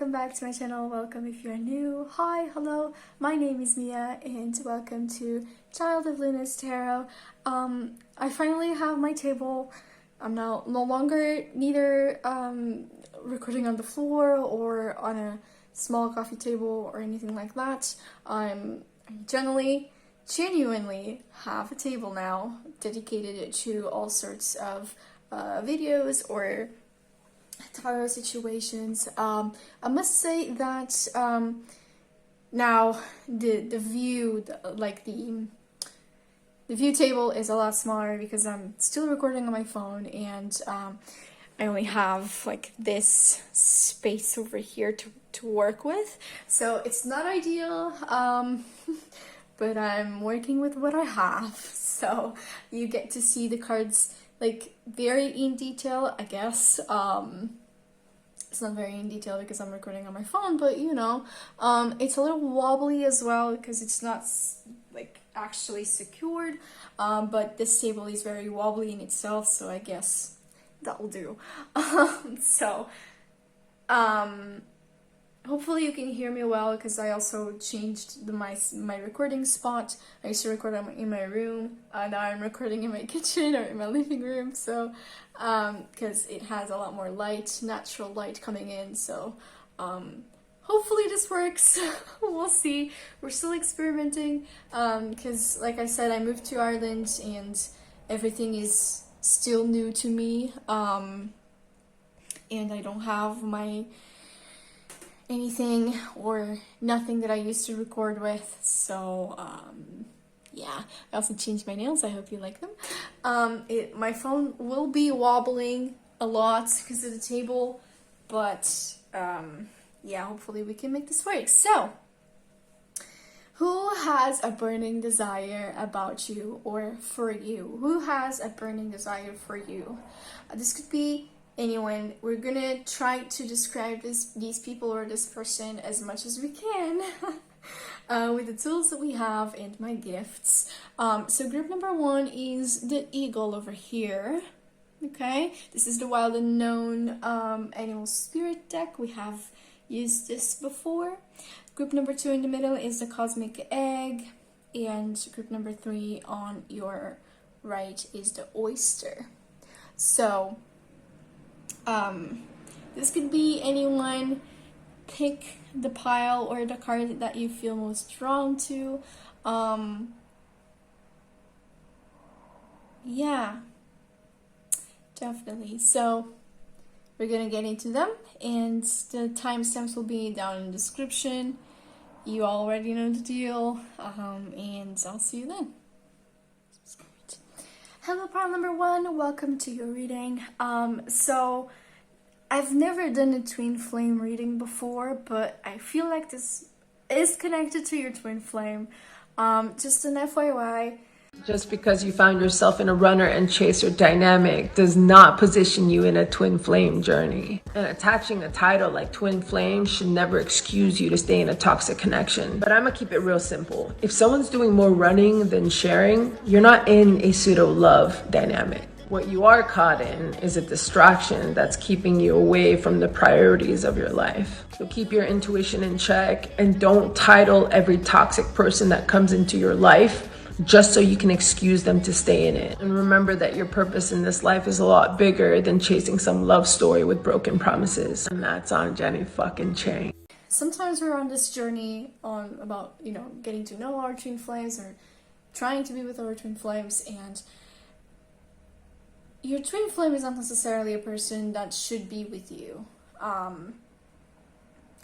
welcome back to my channel. Welcome if you're new. Hi, hello, my name is Mia and welcome to Child of Luna's Tarot. I finally have my table. I'm now no longer neither recording on the floor or on a small coffee table or anything like that. I genuinely have a table now dedicated to all sorts of videos or tarot situations. I must say that now the view, the view table is a lot smaller because I'm still recording on my phone, and I only have like this space over here to work with, so it's not ideal. But I'm working with what I have, so you get to see the cards like very in detail, I guess. It's not very in detail because I'm recording on my phone, but you know, it's a little wobbly as well because it's not like actually secured, but this table is very wobbly in itself, so I guess that will do. Hopefully you can hear me well because I also changed my recording spot. I used to record in my room, now I'm recording in my kitchen or in my living room, so because it has a lot more light, natural light coming in, so hopefully this works. We'll see. We're still experimenting because like I said, I moved to Ireland and everything is still new to me, and I don't have my anything or nothing that I used to record with, so yeah. I also changed my nails. I hope you like them. My phone will be wobbling a lot because of the table, but yeah, hopefully we can make this work. So, who has a burning desire about you or for you? Who has a burning desire for you? This could be anyone. We're gonna try to describe these people or this person as much as we can with the tools that we have and my gifts. So group number one is the eagle over here. Okay, this is the Wild Unknown Animal Spirit deck. We have used this before. Group number two in the middle is the Cosmic Egg, and group number three on your right is the Oyster. So this could be anyone. Pick the pile or the card that you feel most drawn to. Yeah, definitely. So we're gonna get into them, and the timestamps will be down in the description. You already know the deal, and I'll see you then. Hello, pile number one. Welcome to your reading. So I've never done a twin flame reading before, but I feel like this is connected to your twin flame. Just an FYI. Just because you found yourself in a runner and chaser dynamic does not position you in a twin flame journey. And attaching a title like twin flame should never excuse you to stay in a toxic connection. But I'm gonna keep it real simple. If someone's doing more running than sharing, you're not in a pseudo love dynamic. What you are caught in is a distraction that's keeping you away from the priorities of your life. So keep your intuition in check and don't title every toxic person that comes into your life just so you can excuse them to stay in it. And remember that your purpose in this life is a lot bigger than chasing some love story with broken promises. And that's on Jenny fucking Chang. Sometimes we're on this journey about, you know, getting to know our twin flames or trying to be with our twin flames, and your twin flame is not necessarily a person that should be with you.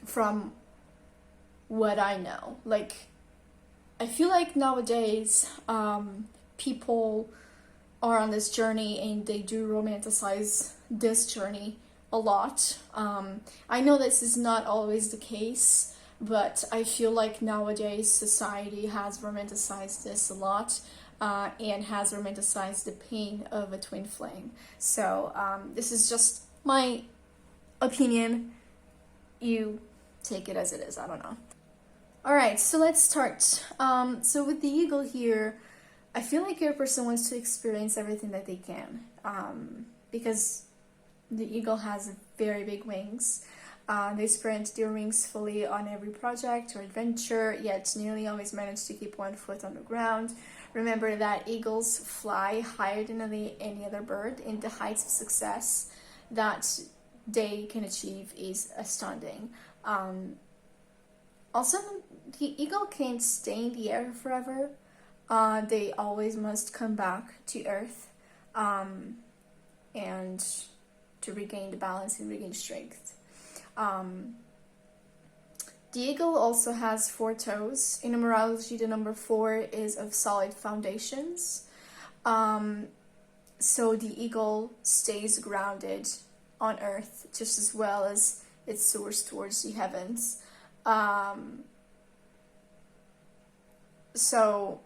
From what I know, like, I feel like nowadays people are on this journey and they do romanticize this journey a lot. I know this is not always the case, but I feel like nowadays society has romanticized this a lot, and has romanticized the pain of a twin flame. So this is just my opinion. You take it as it is. I don't know. Alright, so let's start. So with the eagle here, I feel like your person wants to experience everything that they can, because the eagle has very big wings. They spread their wings fully on every project or adventure, yet nearly always manage to keep one foot on the ground. Remember that eagles fly higher than any other bird, and the heights of success that they can achieve is astounding. Also, the eagle can't stay in the air forever. They always must come back to Earth, and to regain the balance and regain strength. The eagle also has 4 toes. In numerology, the number 4 is of solid foundations. So the eagle stays grounded on Earth just as well as it soars towards the heavens. So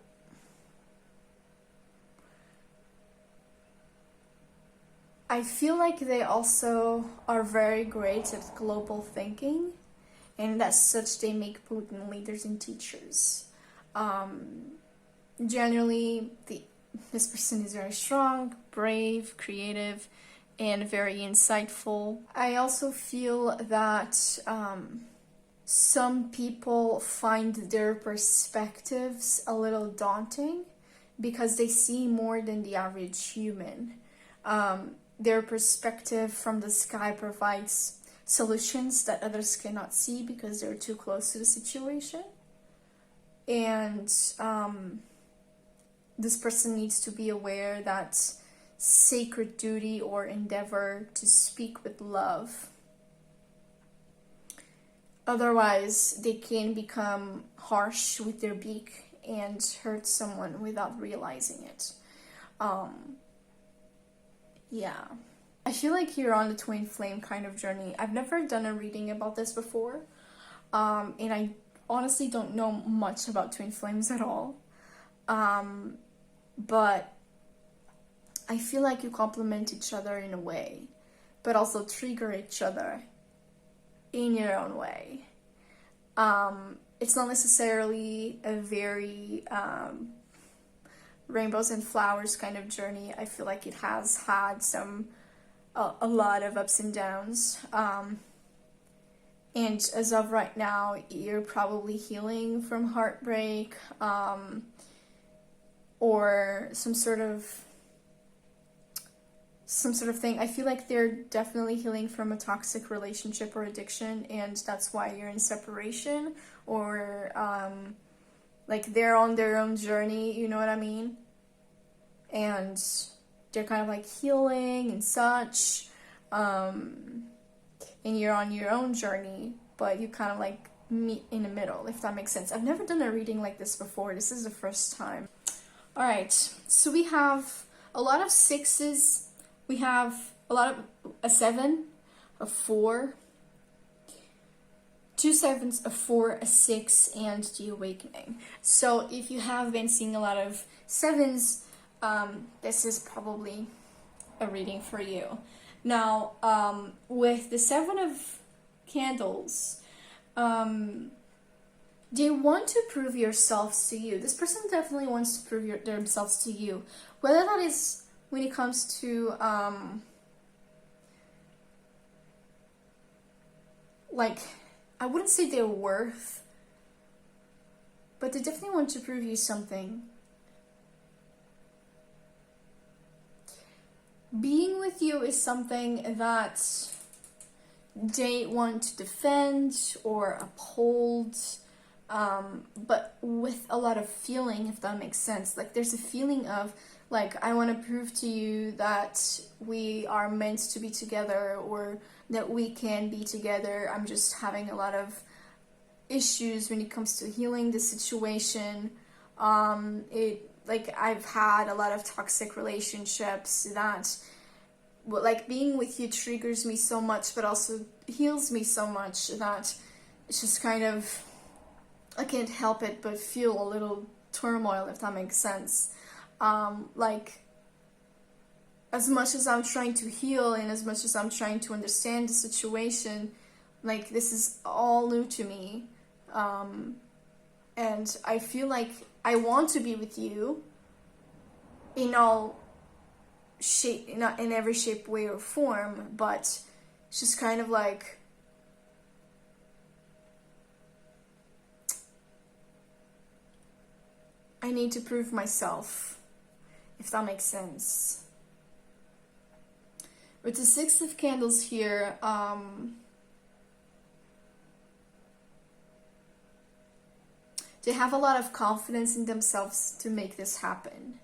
I feel like they also are very great at global thinking, and as such they make potent leaders and teachers. Generally, this person is very strong, brave, creative, and very insightful. I also feel that some people find their perspectives a little daunting because they see more than the average human. Their perspective from the sky provides solutions that others cannot see because they're too close to the situation. And this person needs to be aware that sacred duty or endeavor to speak with love. Otherwise, they can become harsh with their beak and hurt someone without realizing it. Yeah. I feel like you're on the twin flame kind of journey. I've never done a reading about this before. And I honestly don't know much about twin flames at all. But I feel like you complement each other in a way, but also trigger each other in your own way. It's not necessarily a very rainbows and flowers kind of journey. I feel like it has had a lot of ups and downs. And as of right now, you're probably healing from heartbreak, or some sort of thing. I feel like they're definitely healing from a toxic relationship or addiction, and that's why you're in separation, or like they're on their own journey, you know what I mean? And they're kind of like healing and such, and you're on your own journey, but you kind of like meet in the middle, if that makes sense. I've never done a reading like this before. This is the first time. All right, so we have a lot of 6s. We have a 7, a 4, 2 7s, a 4, a 6, and the awakening. So if you have been seeing a lot of 7s, this is probably a reading for you. Now, with the 7 of candles, they want to prove yourselves to you. This person definitely wants to prove themselves to you. Whether that is when it comes to, like, I wouldn't say their worth, but they definitely want to prove you something. Being with you is something that they want to defend or uphold, but with a lot of feeling, if that makes sense. Like, there's a feeling of, like, I want to prove to you that we are meant to be together, or that we can be together. I'm just having a lot of issues when it comes to healing the situation. Like, I've had a lot of toxic relationships that, like, being with you triggers me so much, but also heals me so much that it's just kind of, I can't help it but feel a little turmoil, if that makes sense. Like, as much as I'm trying to heal and as much as I'm trying to understand the situation, like, this is all new to me. And I feel like I want to be with you in all shape, not in every shape, way, or form, but it's just kind of like I need to prove myself, if that makes sense. With the Six of Candles here, they have a lot of confidence in themselves to make this happen.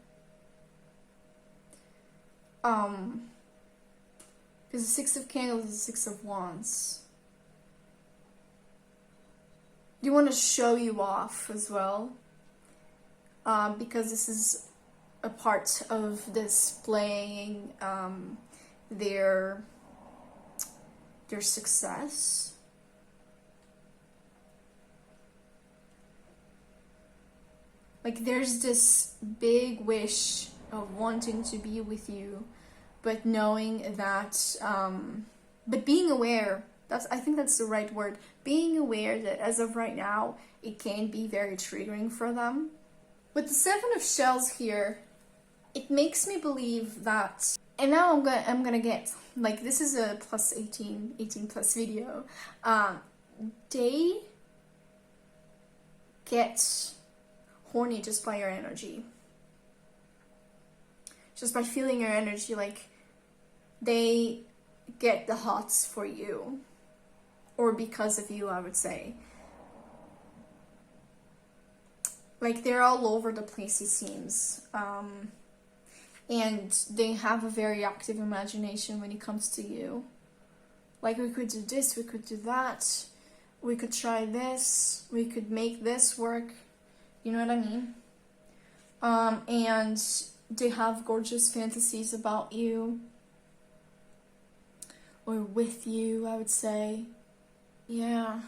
Because the Six of Candles is the Six of Wands. They want to show you off as well. Because this is a part of displaying their success. Like there's this big wish of wanting to be with you, but knowing that, but being aware, I think that's the right word, being aware that as of right now, it can be very triggering for them. With the Seven of Shells here, it makes me believe that, and now I'm gonna get, like, this is a plus 18 plus video, they get horny just by your energy. Just by feeling your energy, like, they get the hots for you. Or because of you, I would say. Like, they're all over the place, it seems. And they have a very active imagination when it comes to you. Like, we could do this, we could do that, we could try this, we could make this work. You know what I mean? And they have gorgeous fantasies about you. Or with you, I would say. Yeah.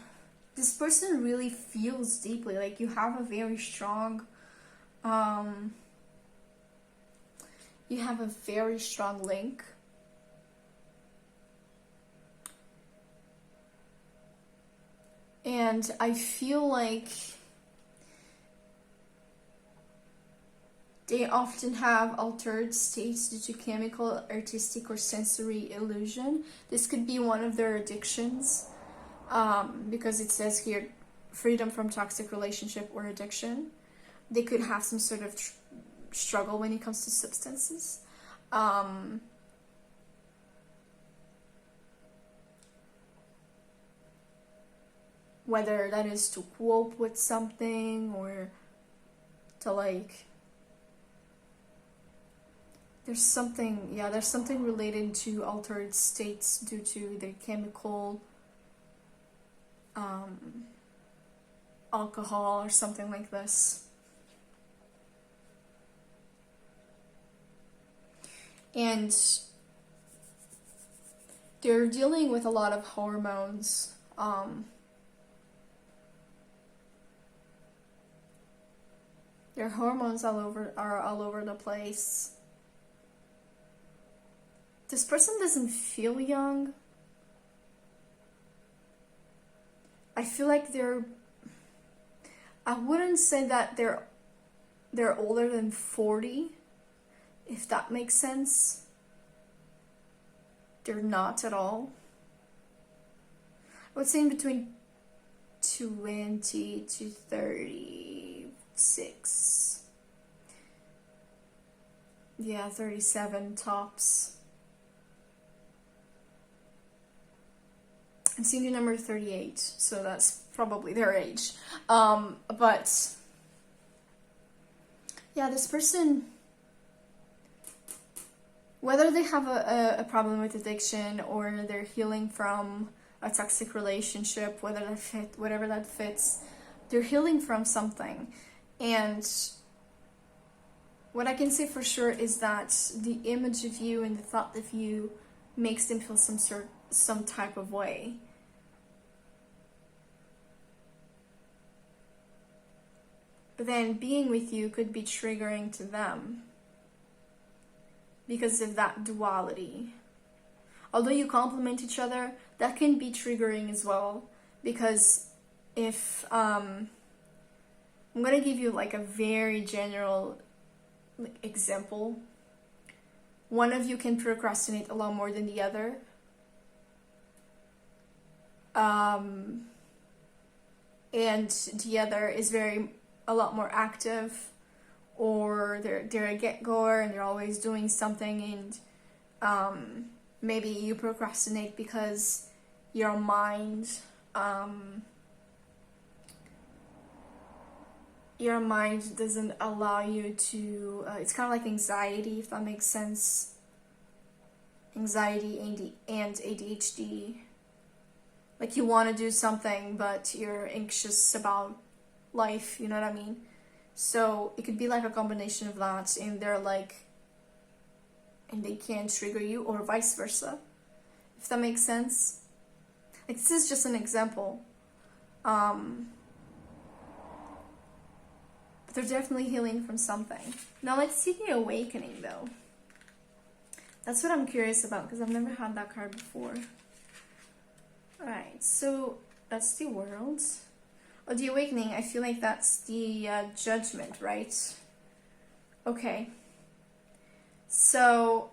This person really feels deeply. Like, you have a very strong, you have a very strong link. And I feel like they often have altered states due to chemical, artistic, or sensory illusion. This could be one of their addictions, because it says here, freedom from toxic relationship or addiction. They could have some sort of struggle when it comes to substances. Whether that is to cope with something or to, like, there's something related to altered states due to their chemical, alcohol or something like this. And they're dealing with a lot of hormones. Their hormones are all over the place. This person doesn't feel young. I feel like I wouldn't say that they're older than 40, if that makes sense. They're not at all. I would say in between 20 to 36. Yeah, 37 tops. I'm seeing the number 38, so that's probably their age. But yeah, this person, whether they have a problem with addiction or they're healing from a toxic relationship, whatever that fits, they're healing from something. And what I can say for sure is that the image of you and the thought of you makes them feel some type of way. But then being with you could be triggering to them because of that duality. Although you complement each other, that can be triggering as well, because if I'm gonna give you like a very general example. One of you can procrastinate a lot more than the other. And the other is a lot more active, or they're a get-goer and they're always doing something, and maybe you procrastinate because your mind doesn't allow you to it's kind of like anxiety, if that makes sense. Anxiety and ADHD. Like, you want to do something but you're anxious about life, you know what I mean? So it could be like a combination of that, and they can trigger you, or vice versa, if that makes sense. Like, this is just an example. But they're definitely healing from something. Now let's see the awakening, though. That's what I'm curious about, because I've never had that card before. Alright, so that's the world. Oh, the awakening, I feel like that's the judgment, right? Okay. So,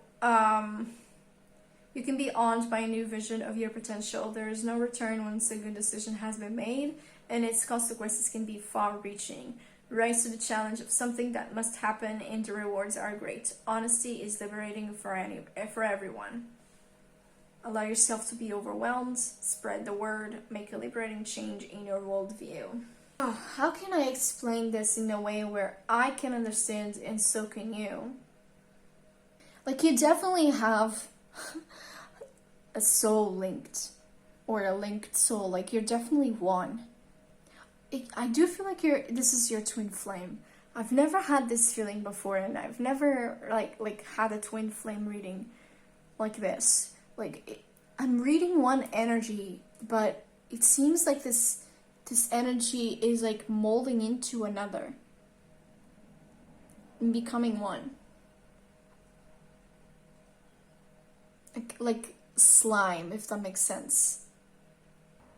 you can be awed by a new vision of your potential. There is no return once a good decision has been made, and its consequences can be far-reaching. Rise to the challenge of something that must happen, and the rewards are great. Honesty is liberating for everyone. Allow yourself to be overwhelmed, spread the word, make a liberating change in your worldview. Oh, how can I explain this in a way where I can understand and so can you? Like, you definitely have a soul linked, or a linked soul. Like, you're definitely one. I do feel like this is your twin flame. I've never had this feeling before, and I've never like had a twin flame reading like this. Like, I'm reading one energy, but it seems like this energy is like molding into another and becoming one. Like slime, if that makes sense.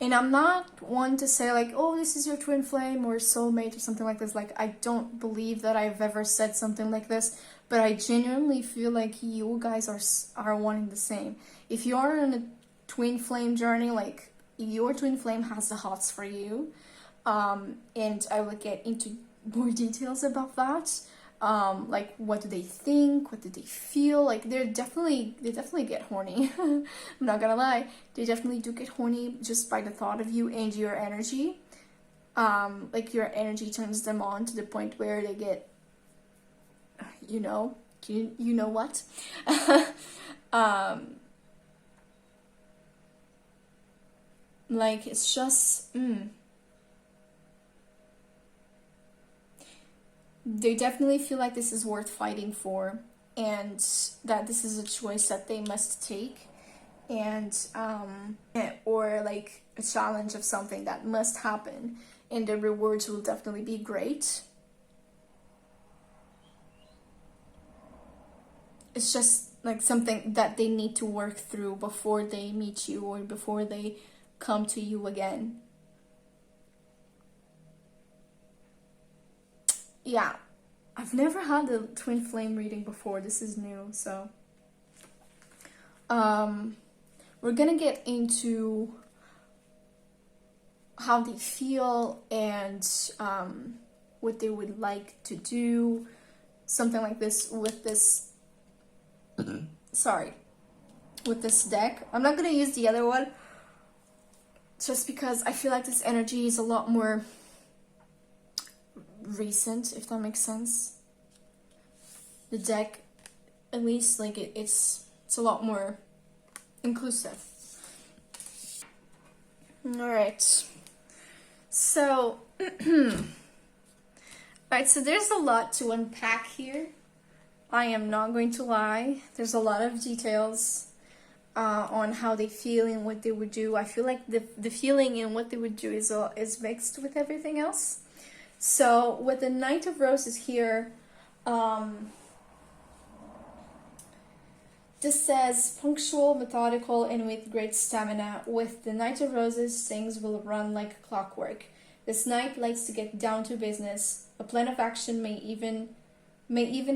And I'm not one to say like, oh, this is your twin flame or soulmate or something like this. Like, I don't believe that I've ever said something like this, but I genuinely feel like you guys are one and the same. If you are on a twin flame journey, like, your twin flame has the hots for you. And I will get into more details about that. Like, what do they think? What do they feel? Like, they definitely get horny. I'm not gonna lie. They definitely do get horny just by the thought of you and your energy. Like, your energy turns them on to the point where they get, you know what? Like, it's just, They definitely feel like this is worth fighting for, and that this is a choice that they must take, and or like a challenge of something that must happen, and the rewards will definitely be great. It's just like something that they need to work through before they meet you, or before they come to you again. Yeah, I've never had a twin flame reading before. This is new, so we're gonna get into how they feel and what they would like to do, something like this with this with this deck. I'm not gonna use the other one just because I feel like this energy is a lot more recent, if that makes sense. The deck, at least, like, it's a lot more inclusive. Alright, so alright, so there's a lot to unpack here. I am not going to lie. There's a lot of details on how they feel and what they would do. I feel like the feeling and what they would do is mixed with everything else. So with the Knight of Roses here, this says punctual, methodical, and with great stamina. With the Knight of Roses, things will run like clockwork. This knight likes to get down to business. A plan of action may even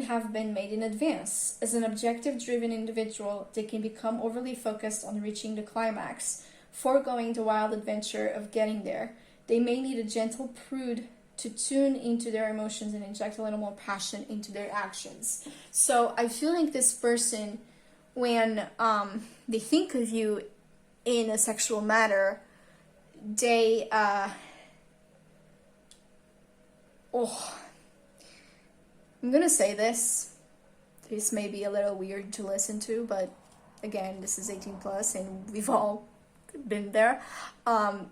have been made in advance. As an objective-driven individual, they can become overly focused on reaching the climax, foregoing the wild adventure of getting there. They may need a gentle, prude to tune into their emotions and inject a little more passion into their actions. So I feel like this person, when they think of you in a sexual manner, they I'm gonna say this. This may be a little weird to listen to, but again, this is 18 plus, and we've all been there.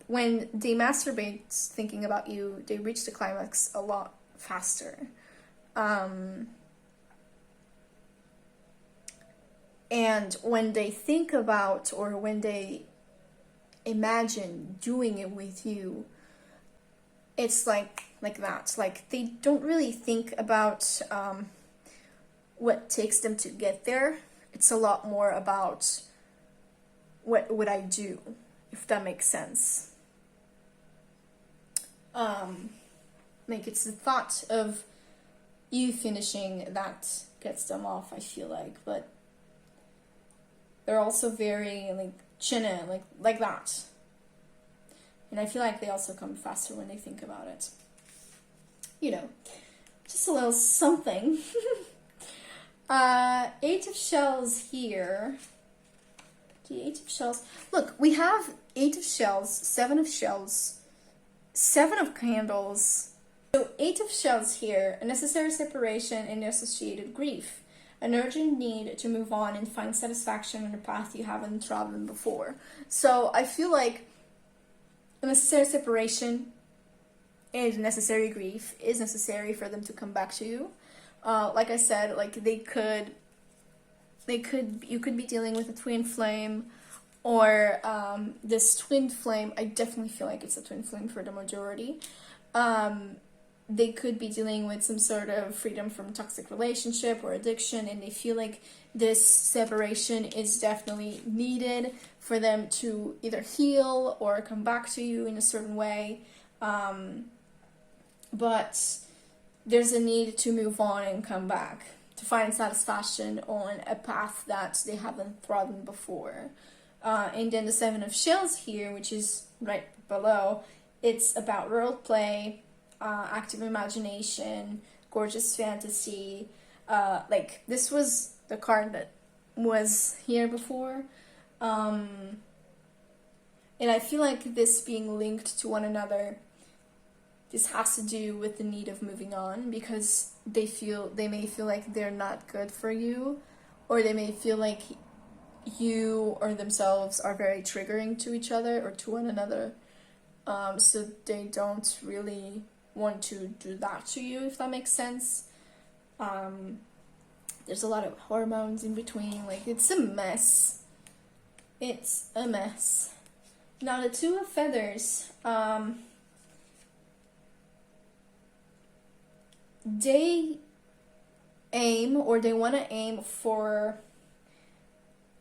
When they masturbate thinking about you, they reach the climax a lot faster. And when they think about, or when they imagine doing it with you, it's like that. Like, they don't really think about what takes them to get there. It's a lot more about what would I do, if that makes sense. Like, it's the thought of you finishing that gets them off, I feel like. But they're also very like chinna, like that. And I feel like they also come faster when they think about it. You know, just a little something. 8 of shells here. The 8 of shells. Look, we have 8 of shells, 7 of shells, 7 of candles. So 8 of shells here, a necessary separation and associated grief. An urgent need to move on and find satisfaction on a path you haven't trodden before. So I feel like a necessary separation and necessary grief is necessary for them to come back to you. Like I said, like you could be dealing with a twin flame, or this twin flame. I definitely feel like it's a twin flame for the majority. They could be dealing with some sort of freedom from toxic relationship or addiction, and they feel like this separation is definitely needed for them to either heal or come back to you in a certain way. But there's a need to move on and come back, to find satisfaction on a path that they haven't trodden before. And then the 7 of shells here, which is right below, it's about role play, active imagination, gorgeous fantasy. Like, this was the card that was here before. And I feel like this being linked to one another, this has to do with the need of moving on, because they may feel like they're not good for you, or they may feel like you or themselves are very triggering to each other or to one another. So they don't really want to do that to you, if that makes sense. There's a lot of hormones in between. Like, it's a mess. It's a mess. Now the 2 of feathers. They aim, or they want to aim for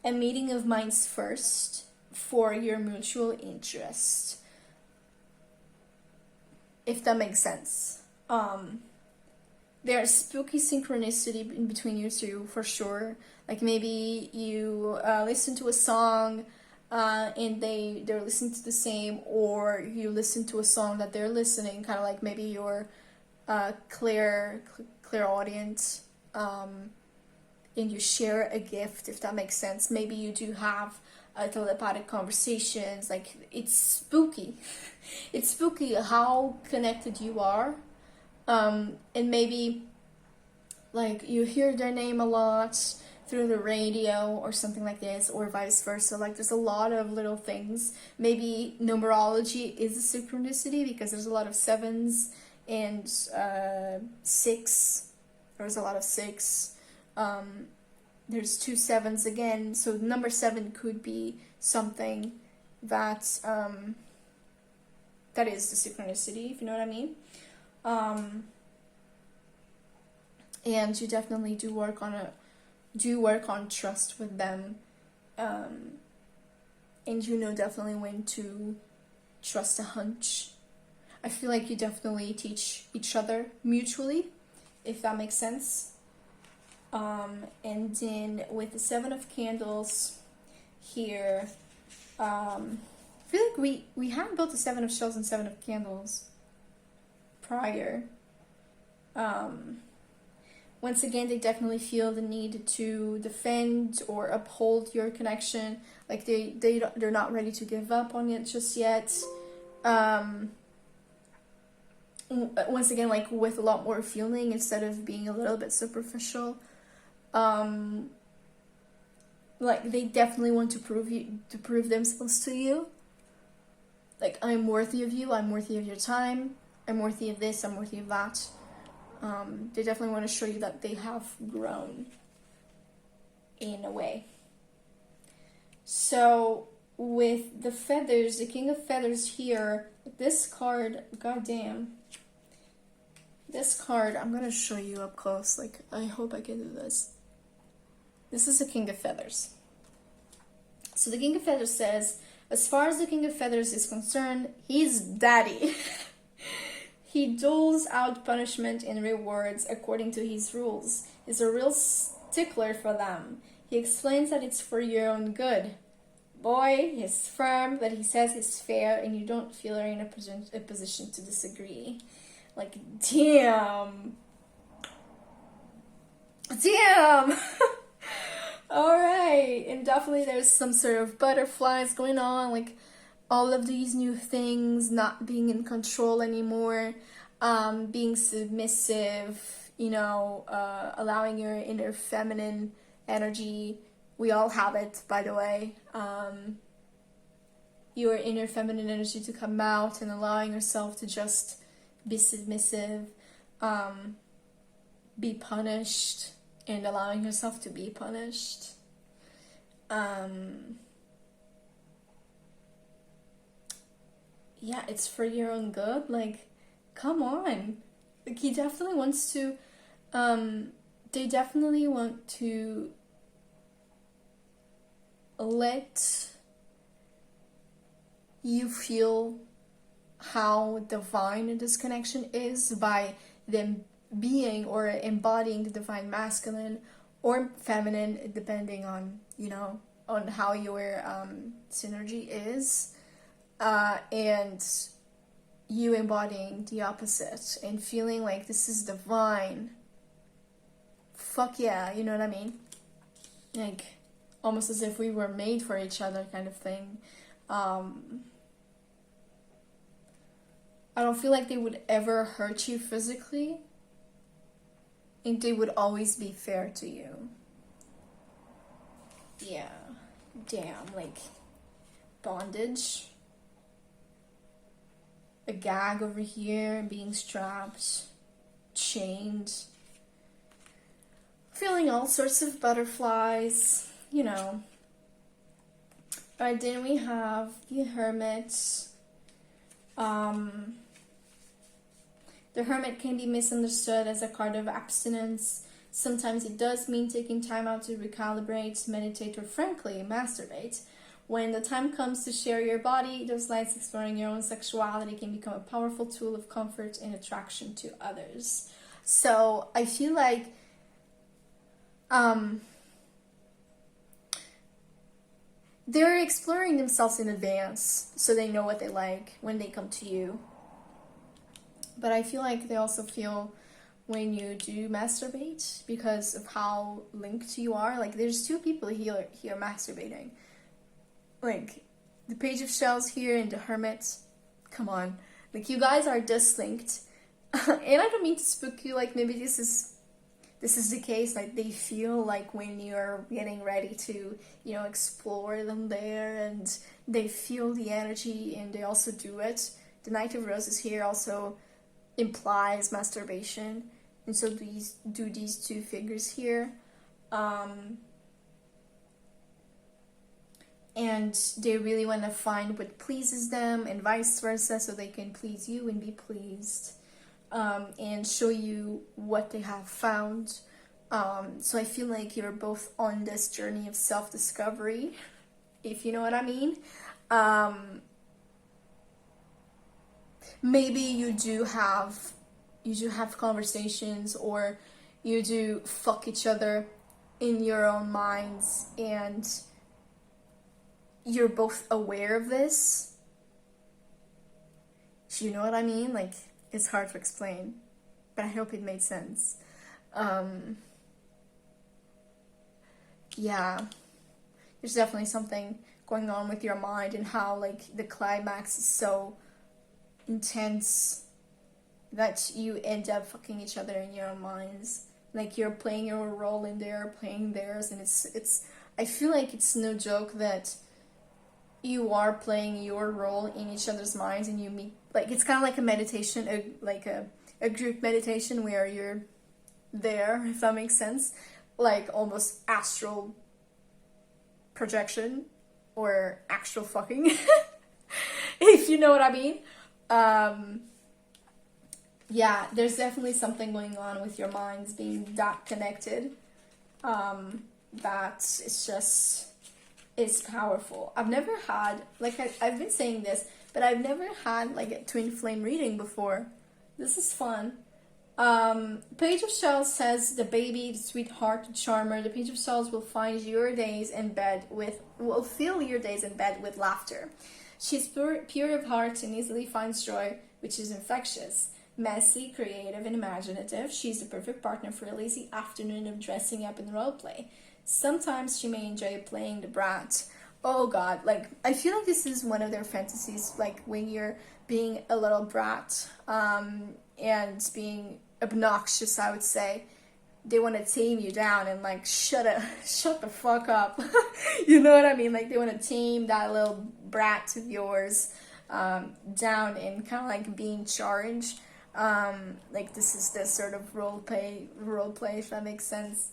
a meeting of minds first for your mutual interest, if that makes sense. There's spooky synchronicity in between you two, for sure. Like, maybe you listen to a song and they're listening to the same, or you listen to a song that they're listening, kind of like maybe you're clairaudient, and you share a gift, if that makes sense. Maybe you do have telepathic conversations. Like, it's spooky. It's spooky how connected you are. And maybe like you hear their name a lot through the radio or something like this, or vice versa. Like, there's a lot of little things. Maybe numerology is a synchronicity, because there's a lot of 7s and 6. There's a lot of 6. There's 2 7s again, so number 7 could be something that that is the synchronicity, if you know what I mean. And you definitely do work on trust with them, and you know definitely when to trust a hunch. I feel like you definitely teach each other mutually, if that makes sense. And then with the 7 of candles here, I feel like we had both the 7 of shells and 7 of candles prior. Once again, they definitely feel the need to defend or uphold your connection. Like they're not ready to give up on it just yet. Once again, like with a lot more feeling instead of being a little bit superficial. Like they definitely want to prove themselves to you. Like, I'm worthy of you, I'm worthy of your time, I'm worthy of this, I'm worthy of that. They definitely want to show you that they have grown in a way. So with the feathers, the King of Feathers here, this card, goddamn. This card, I'm gonna show you up close. Like, I hope I can do this. This is the King of Feathers. So the King of Feathers says, as far as the King of Feathers is concerned, he's daddy. He doles out punishment and rewards according to his rules. He's a real stickler for them. He explains that it's for your own good. Boy, he's firm, but he says it's fair, and you don't feel you're in a position to disagree. Like, damn. Damn! Alright, and definitely there's some sort of butterflies going on, like all of these new things, not being in control anymore, being submissive, you know, allowing your inner feminine energy. We all have it, by the way. Your inner feminine energy to come out and allowing yourself to just be submissive, be punished, and allowing yourself to be punished. Yeah, it's for your own good. Like, come on. Like, he definitely wants to, they definitely want to let you feel how divine this connection is by them being or embodying the divine masculine or feminine, depending on, you know, on how your synergy is, and you embodying the opposite and feeling like this is divine. Fuck yeah, you know what I mean? Like, almost as if we were made for each other kind of thing. I don't feel like they would ever hurt you physically. I think they would always be fair to you. Yeah. Damn, like, bondage. A gag over here, being strapped, chained. Feeling all sorts of butterflies, you know. Alright, then we have the Hermit. The Hermit can be misunderstood as a card of abstinence. Sometimes it does mean taking time out to recalibrate, meditate, or frankly, masturbate. When the time comes to share your body, those lights exploring your own sexuality can become a powerful tool of comfort and attraction to others. So I feel like they're exploring themselves in advance so they know what they like when they come to you. But I feel like they also feel when you do masturbate because of how linked you are. Like, there's two people here masturbating. Like, the Page of Shells here and the Hermit. Come on. Like, you guys are dislinked. And I don't mean to spook you. Like, maybe this is the case. Like, they feel like when you're getting ready to, you know, explore them there, and they feel the energy and they also do it. The Knight of Roses here also implies masturbation, and so these two figures here, and they really want to find what pleases them and vice versa, so they can please you and be pleased, and show you what they have found. So I feel like you're both on this journey of self-discovery, if you know what I mean. Maybe you do have conversations, or you do fuck each other in your own minds, and you're both aware of this. Do you know what I mean? Like, It's hard to explain, but I hope it made sense. Yeah, there's definitely something going on with your mind and how like the climax is so intense that you end up fucking each other in your own minds. Like you're playing your role and they're playing theirs, and it's I feel like it's no joke that you are playing your role in each other's minds, and you meet, like, it's kind of like a meditation, a group meditation where you're there, if that makes sense, like almost astral projection or actual fucking, if you know what I mean. Yeah, there's definitely something going on with your minds being that connected. That it's just, it's powerful. I've never had, like, I've been saying this, but I've never had like a twin flame reading before. This is fun. Page of Shells says the baby, the sweetheart, the charmer. The Page of Shells will find your days in bed with, will fill your days in bed with laughter. She's pure of heart and easily finds joy, which is infectious. Messy, creative, and imaginative, she's the perfect partner for a lazy afternoon of dressing up in roleplay. Sometimes she may enjoy playing the brat. Oh god, like, I feel like this is one of their fantasies, like, when you're being a little brat, and being obnoxious, I would say. They want to tame you down and, like, shut the fuck up. You know what I mean? Like, they want to tame that little brat of yours, down and kind of, like, be in charge. Like, this is this sort of role play, if that makes sense.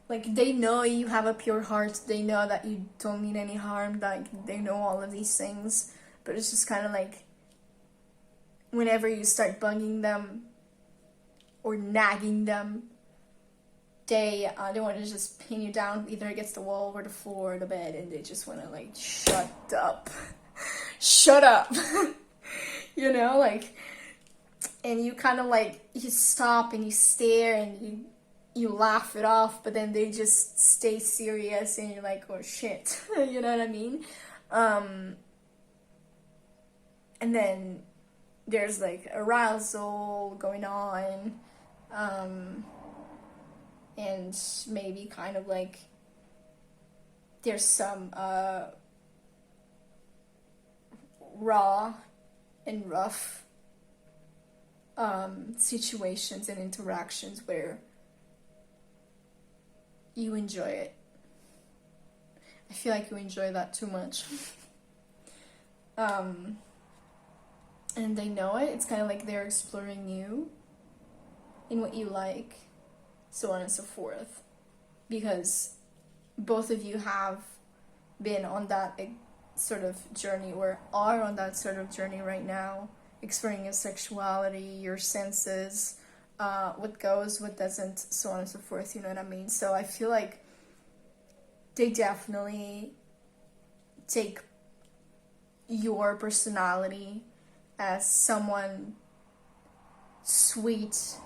Like, they know you have a pure heart, they know that you don't mean any harm, like, they know all of these things, but it's just kind of like, whenever you start bugging them, or nagging them, they want to just pin you down either against the wall or the floor or the bed, and they just want to, like, shut up. Shut up. You know, like, and you kind of, like, you stop and you stare and you laugh it off, but then they just stay serious and you're like, oh shit. You know what I mean? And then there's, like, arousal going on, and maybe kind of like there's some raw and rough situations and interactions where you enjoy it. I feel like you enjoy that too much. And they know it. It's kind of like they're exploring you in what you like, so on and so forth. Because both of you have been on that sort of journey, or are on that sort of journey right now, exploring your sexuality, your senses, what goes, what doesn't, so on and so forth, you know what I mean? So I feel like they definitely take your personality as someone sweet.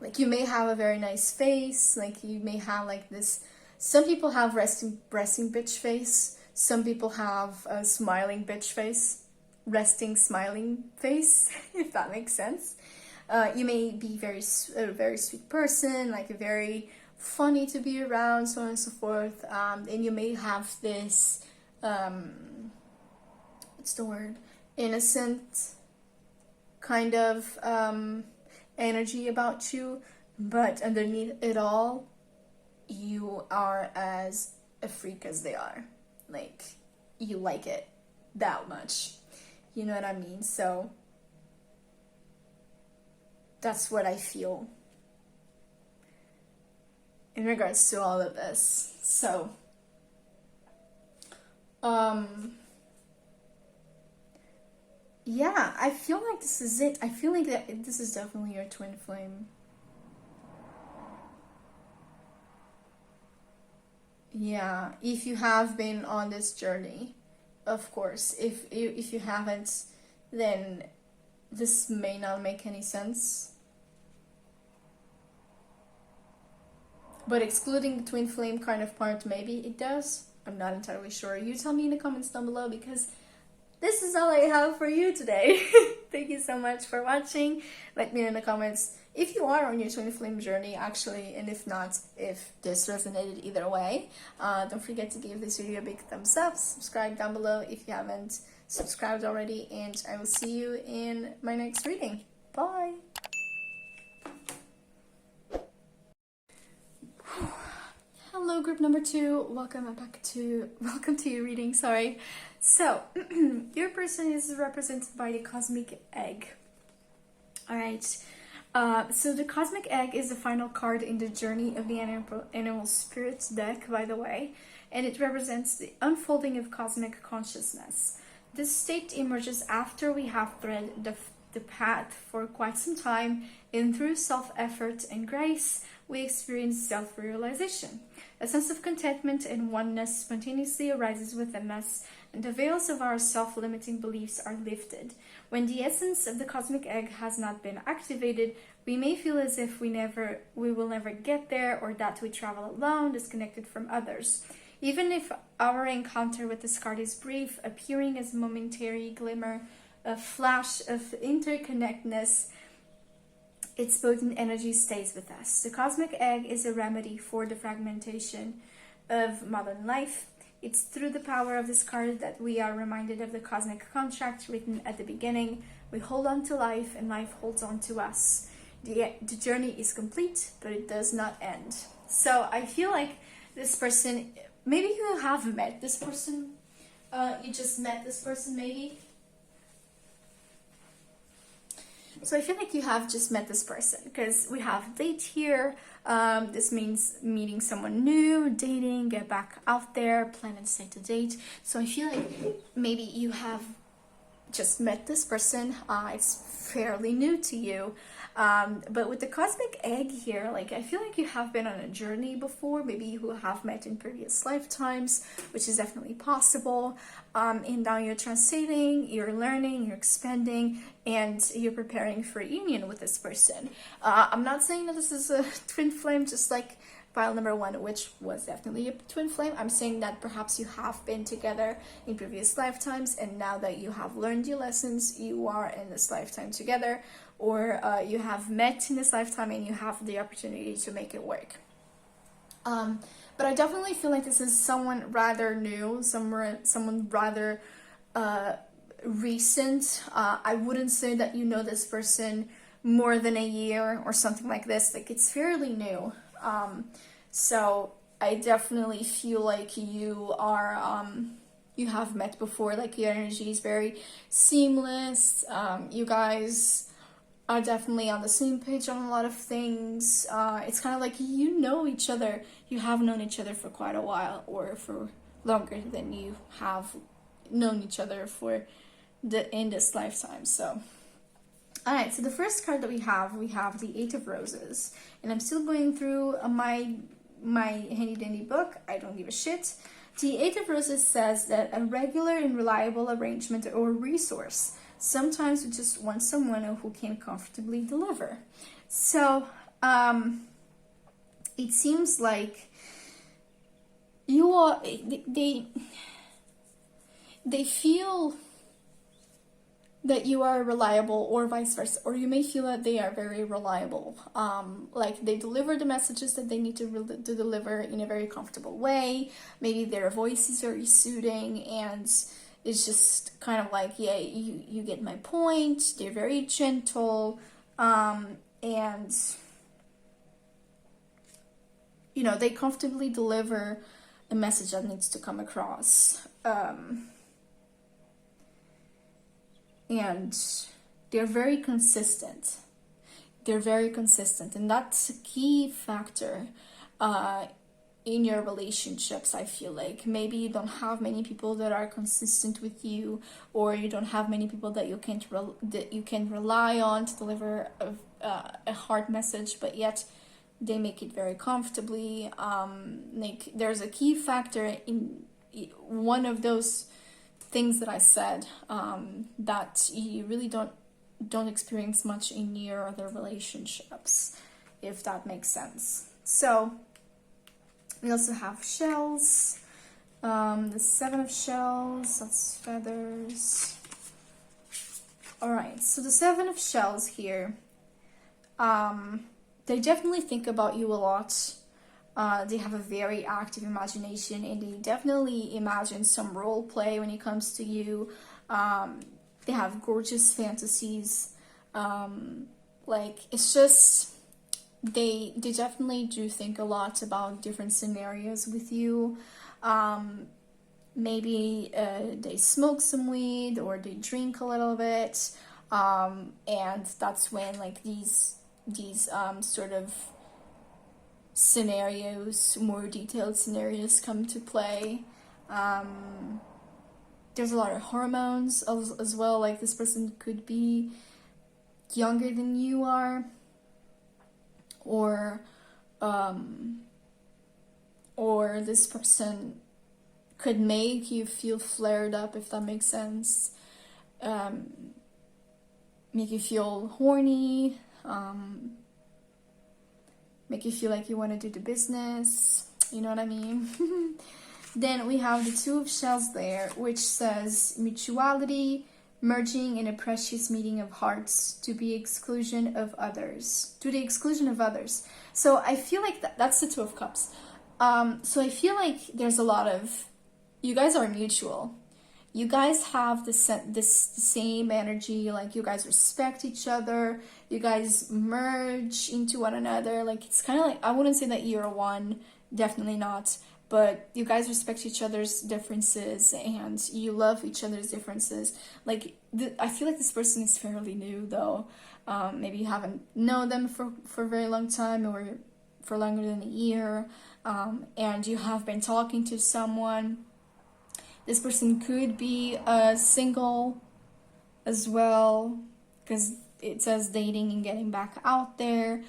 Like, you may have a very nice face, like, you may have, like, this, some people have resting bitch face, some people have a smiling bitch face, resting smiling face, if that makes sense. You may be a very sweet person, like, a very funny to be around, so on and so forth, and you may have this, what's the word, innocent kind of energy about you, but underneath it all, you are as a freak as they are. Like, you like it that much. You know what I mean? So that's what I feel in regards to all of this. So, yeah, I feel like this is it. I feel like that this is definitely your twin flame. Yeah, if you have been on this journey, of course. If you haven't, then this may not make any sense. But excluding the twin flame kind of part, maybe it does. I'm not entirely sure. You tell me in the comments down below, because this is all I have for you today. Thank you so much for watching. Let me know in the comments if you are on your twin flame journey, actually, and if not, if this resonated either way. Don't forget to give this video a big thumbs up. Subscribe down below if you haven't subscribed already, and I will see you in my next reading. Bye! Hello, group number 2. Welcome to your reading. Sorry. So, your person is represented by the cosmic egg. All right. So the cosmic egg is the final card in the Journey of the Animal Spirits deck, by the way, and it represents the unfolding of cosmic consciousness. This state emerges after we have tread the path for quite some time, and through self-effort and grace, we experience self-realization. A sense of contentment and oneness spontaneously arises within us, and the veils of our self-limiting beliefs are lifted. When the essence of the cosmic egg has not been activated, we may feel as if we will never get there, or that we travel alone, disconnected from others. Even if our encounter with this card is brief, appearing as a momentary glimmer, a flash of interconnectedness, its potent energy stays with us. The cosmic egg is a remedy for the fragmentation of modern life. It's through the power of this card that we are reminded of the cosmic contract written at the beginning. We hold on to life, and life holds on to us. The journey is complete, but it does not end. So I feel like this person, maybe you have met this person. You just met this person, maybe. So I feel like you have just met this person, because we have date here. This means meeting someone new, dating, get back out there, plan and stay to date. So I feel like maybe you have just met this person. It's fairly new to you. But with the cosmic egg here, like, I feel like you have been on a journey before. Maybe you have met in previous lifetimes, which is definitely possible. And now you're translating, you're learning, you're expanding, and you're preparing for union with this person. I'm not saying that this is a twin flame, just like file number 1, which was definitely a twin flame. I'm saying that perhaps you have been together in previous lifetimes, and now that you have learned your lessons, you are in this lifetime together, or you have met in this lifetime and you have the opportunity to make it work. But I definitely feel like this is someone rather new, someone rather recent. I wouldn't say that you know this person more than a year or something like this. Like, it's fairly new. So I definitely feel like you are, you have met before. Like, your energy is very seamless. You guys are definitely on the same page on a lot of things. It's kind of like you know each other. You have known each other for quite a while, or for longer than you have known each other for in this lifetime. So, all right. So the first card that we have the 8 of Roses, and I'm still going through my handy dandy book. I don't give a shit. The 8 of Roses says that a regular and reliable arrangement or resource. Sometimes we just want someone who can comfortably deliver. So, it seems like you are, they feel that you are reliable, or vice versa, or you may feel that they are very reliable. Like, they deliver the messages that they need to deliver in a very comfortable way. Maybe their voice is very soothing, and it's just kind of like, yeah, you get my point. They're very gentle, and you know, they comfortably deliver a message that needs to come across. And they're very consistent. They're very consistent, and that's a key factor in your relationships. I feel like maybe you don't have many people that are consistent with you, or you don't have many people that you can rely on to deliver a hard message, but yet they make it very comfortably. Like, there's a key factor in one of those things that I said, that you really don't experience much in your other relationships, if that makes sense. So we also have shells, The Seven of Shells, that's feathers. Alright, so the Seven of Shells here, they definitely think about you a lot. They have a very active imagination, and they definitely imagine some role play when it comes to you. They have gorgeous fantasies. Like, it's just, they definitely do think a lot about different scenarios with you. Maybe they smoke some weed, or they drink a little bit, and that's when like these sort of scenarios, more detailed scenarios, come to play. There's a lot of hormones as well. Like, this person could be younger than you are, or this person could make you feel flared up, if that makes sense. Make you feel horny, make you feel like you want to do the business, you know what I mean? Then we have the Two of Shells there, which says mutuality, merging in a precious meeting of hearts to the exclusion of others. So I feel like that's the Two of Cups. So I feel like there's a lot of, you guys are mutual. You guys have the same energy, like you guys respect each other, you guys merge into one another. Like, it's kind of like, I wouldn't say that you're one, definitely not, but you guys respect each other's differences and you love each other's differences. Like, I feel like this person is fairly new though. Maybe you haven't known them for a very long time, or for longer than a year, and you have been talking to someone. This person could be single as well, because it says dating and getting back out there.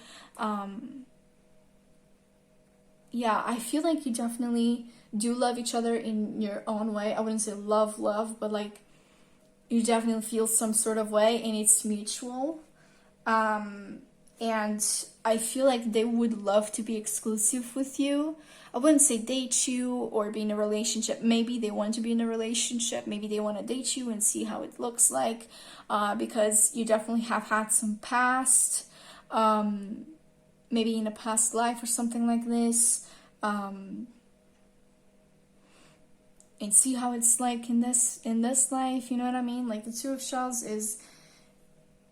Yeah, I feel like you definitely do love each other in your own way. I wouldn't say love, but like, you definitely feel some sort of way, and it's mutual. And I feel like they would love to be exclusive with you. I wouldn't say date you or be in a relationship. Maybe they want to be in a relationship. Maybe they want to date you and see how it looks like, because you definitely have had some past, maybe in a past life or something like this, and see how it's like in this life. You know what I mean? Like, the Two of Shells is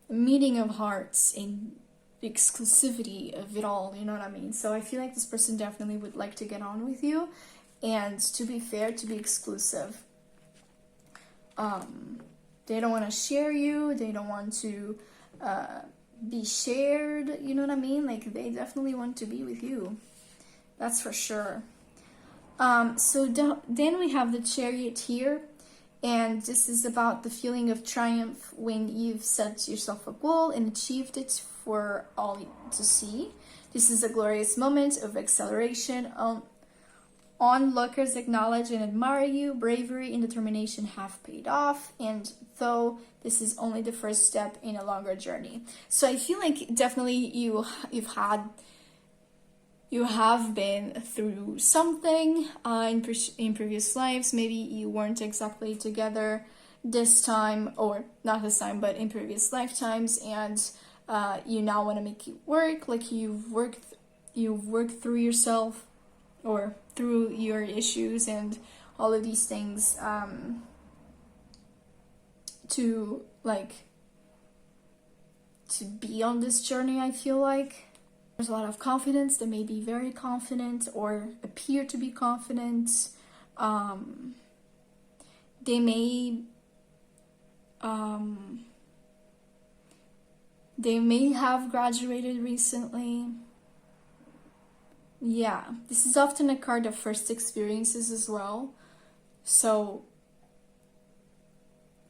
a meeting of hearts in the exclusivity of it all, you know what I mean? So I feel like this person definitely would like to get on with you, and to be fair, to be exclusive. They don't want to share you, they don't want to be shared, you know what I mean? Like, they definitely want to be with you, that's for sure. So then we have the Chariot here, and this is about the feeling of triumph when you've set yourself a goal and achieved it for all to see. This is a glorious moment of acceleration. Onlookers acknowledge and admire you. Bravery and determination have paid off, and though this is only the first step in a longer journey. So I feel like definitely you have been through something in previous lives. Maybe you weren't exactly together this time, or not this time, but in previous lifetimes, and you now want to make it work. Like, you've worked through yourself, or through your issues and all of these things, to be on this journey. I feel like there's a lot of confidence. They may be very confident or appear to be confident. They may have graduated recently. Yeah, this is often a card of first experiences as well. So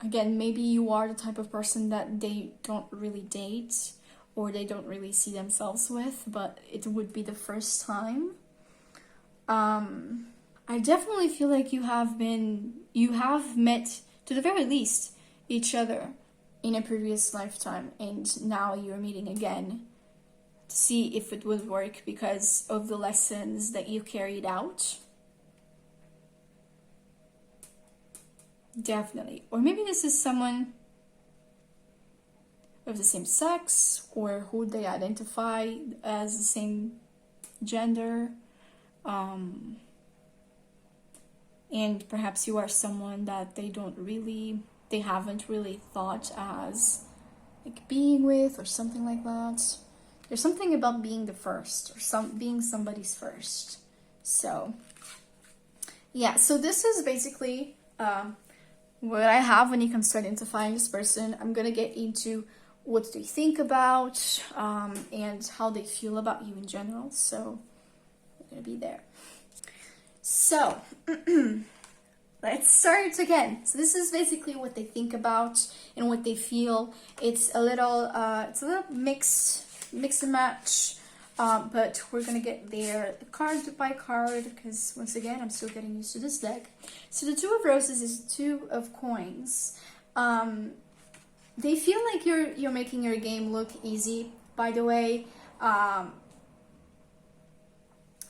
again, maybe you are the type of person that they don't really date, or they don't really see themselves with, but it would be the first time. I definitely feel like you have met, to the very least, each other in a previous lifetime, and now you're meeting again to see if it would work because of the lessons that you carried out. Definitely. Or maybe this is someone of the same sex, or who they identify as the same gender. And perhaps you are someone that they haven't really thought as like being with, or something like that. There's something about being the first, or being somebody's first. So yeah, so this is basically what I have when it comes to identifying this person. I'm gonna get into what they think about, and how they feel about you in general. So we're gonna be there. So let's start again. So this is basically what they think about and what they feel. It's a little mix and match, but we're gonna get there card by card, because once again I'm still getting used to this deck. So the Two of Roses is Two of Coins. They feel like you're making your game look easy, by the way.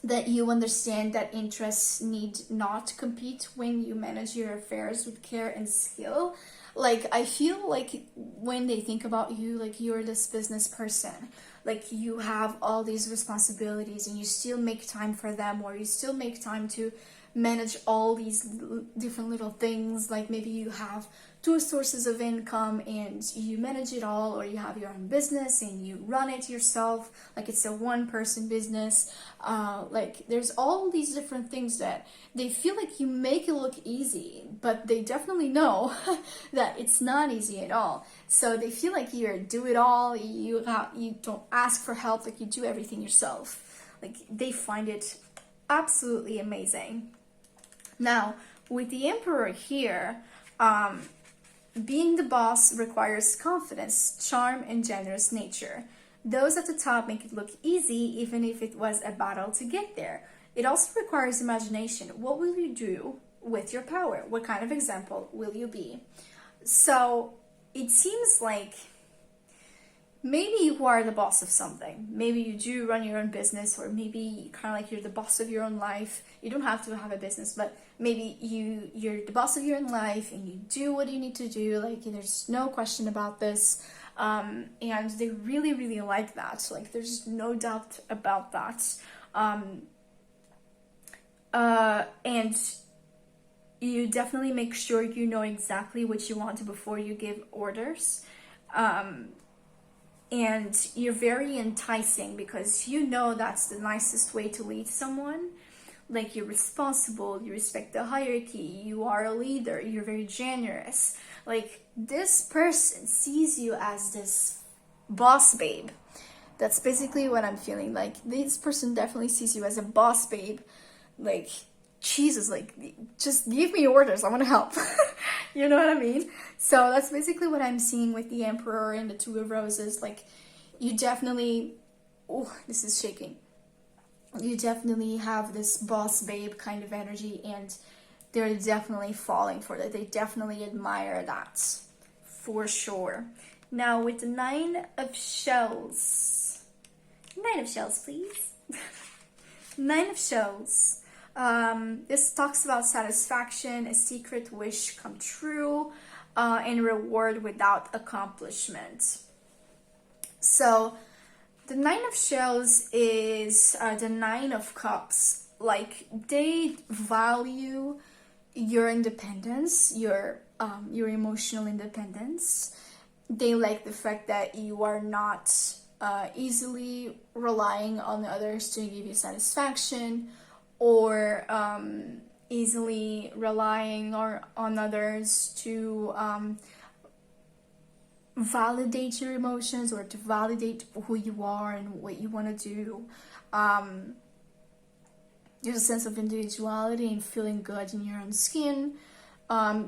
That you understand that interests need not compete when you manage your affairs with care and skill. Like, I feel like when they think about you, like you're this business person, like you have all these responsibilities and you still make time for them, or you still make time to manage all these different little things. Like maybe you have two sources of income and you manage it all, or you have your own business and you run it yourself, like it's a one-person business. Like there's all these different things that they feel like you make it look easy, but they definitely know that it's not easy at all. So they feel like you do it all, you don't ask for help, like you do everything yourself. Like they find it absolutely amazing. Now, with the Emperor here, being the boss requires confidence, charm, and generous nature. Those at the top make it look easy, even if it was a battle to get there. It also requires imagination. What will you do with your power? What kind of example will you be? So, it seems like maybe you are the boss of something. Maybe you do run your own business, or maybe kind of like you're the boss of your own life. You don't have to have a business, but maybe you're the boss of your own life and you do what you need to do. Like there's no question about this. And they really, really like that. Like there's no doubt about that. And you definitely make sure you know exactly what you want before you give orders. And you're very enticing because you know that's the nicest way to lead someone. Like you're responsible, you respect the hierarchy, you are a leader, you're very generous. Like this person sees you as this boss babe. That's basically what I'm feeling. Like this person definitely sees you as a boss babe. Like Jesus, like just give me orders, I want to help. You know what I mean? So that's basically what I'm seeing with the Emperor and the Two of Roses. Like you definitely, oh, this is shaking. You definitely have this boss babe kind of energy, and they're definitely falling for that. They definitely admire that for sure. Now with the Nine of Shells, please. Nine of Shells. This talks about satisfaction, a secret wish come true, and reward without accomplishment. So the Nine of Shells is the Nine of Cups. Like they value your independence, your emotional independence. They like the fact that you are not easily relying on others to give you satisfaction, or easily relying on others to validate your emotions, or to validate who you are and what you want to do. There's a sense of individuality and feeling good in your own skin,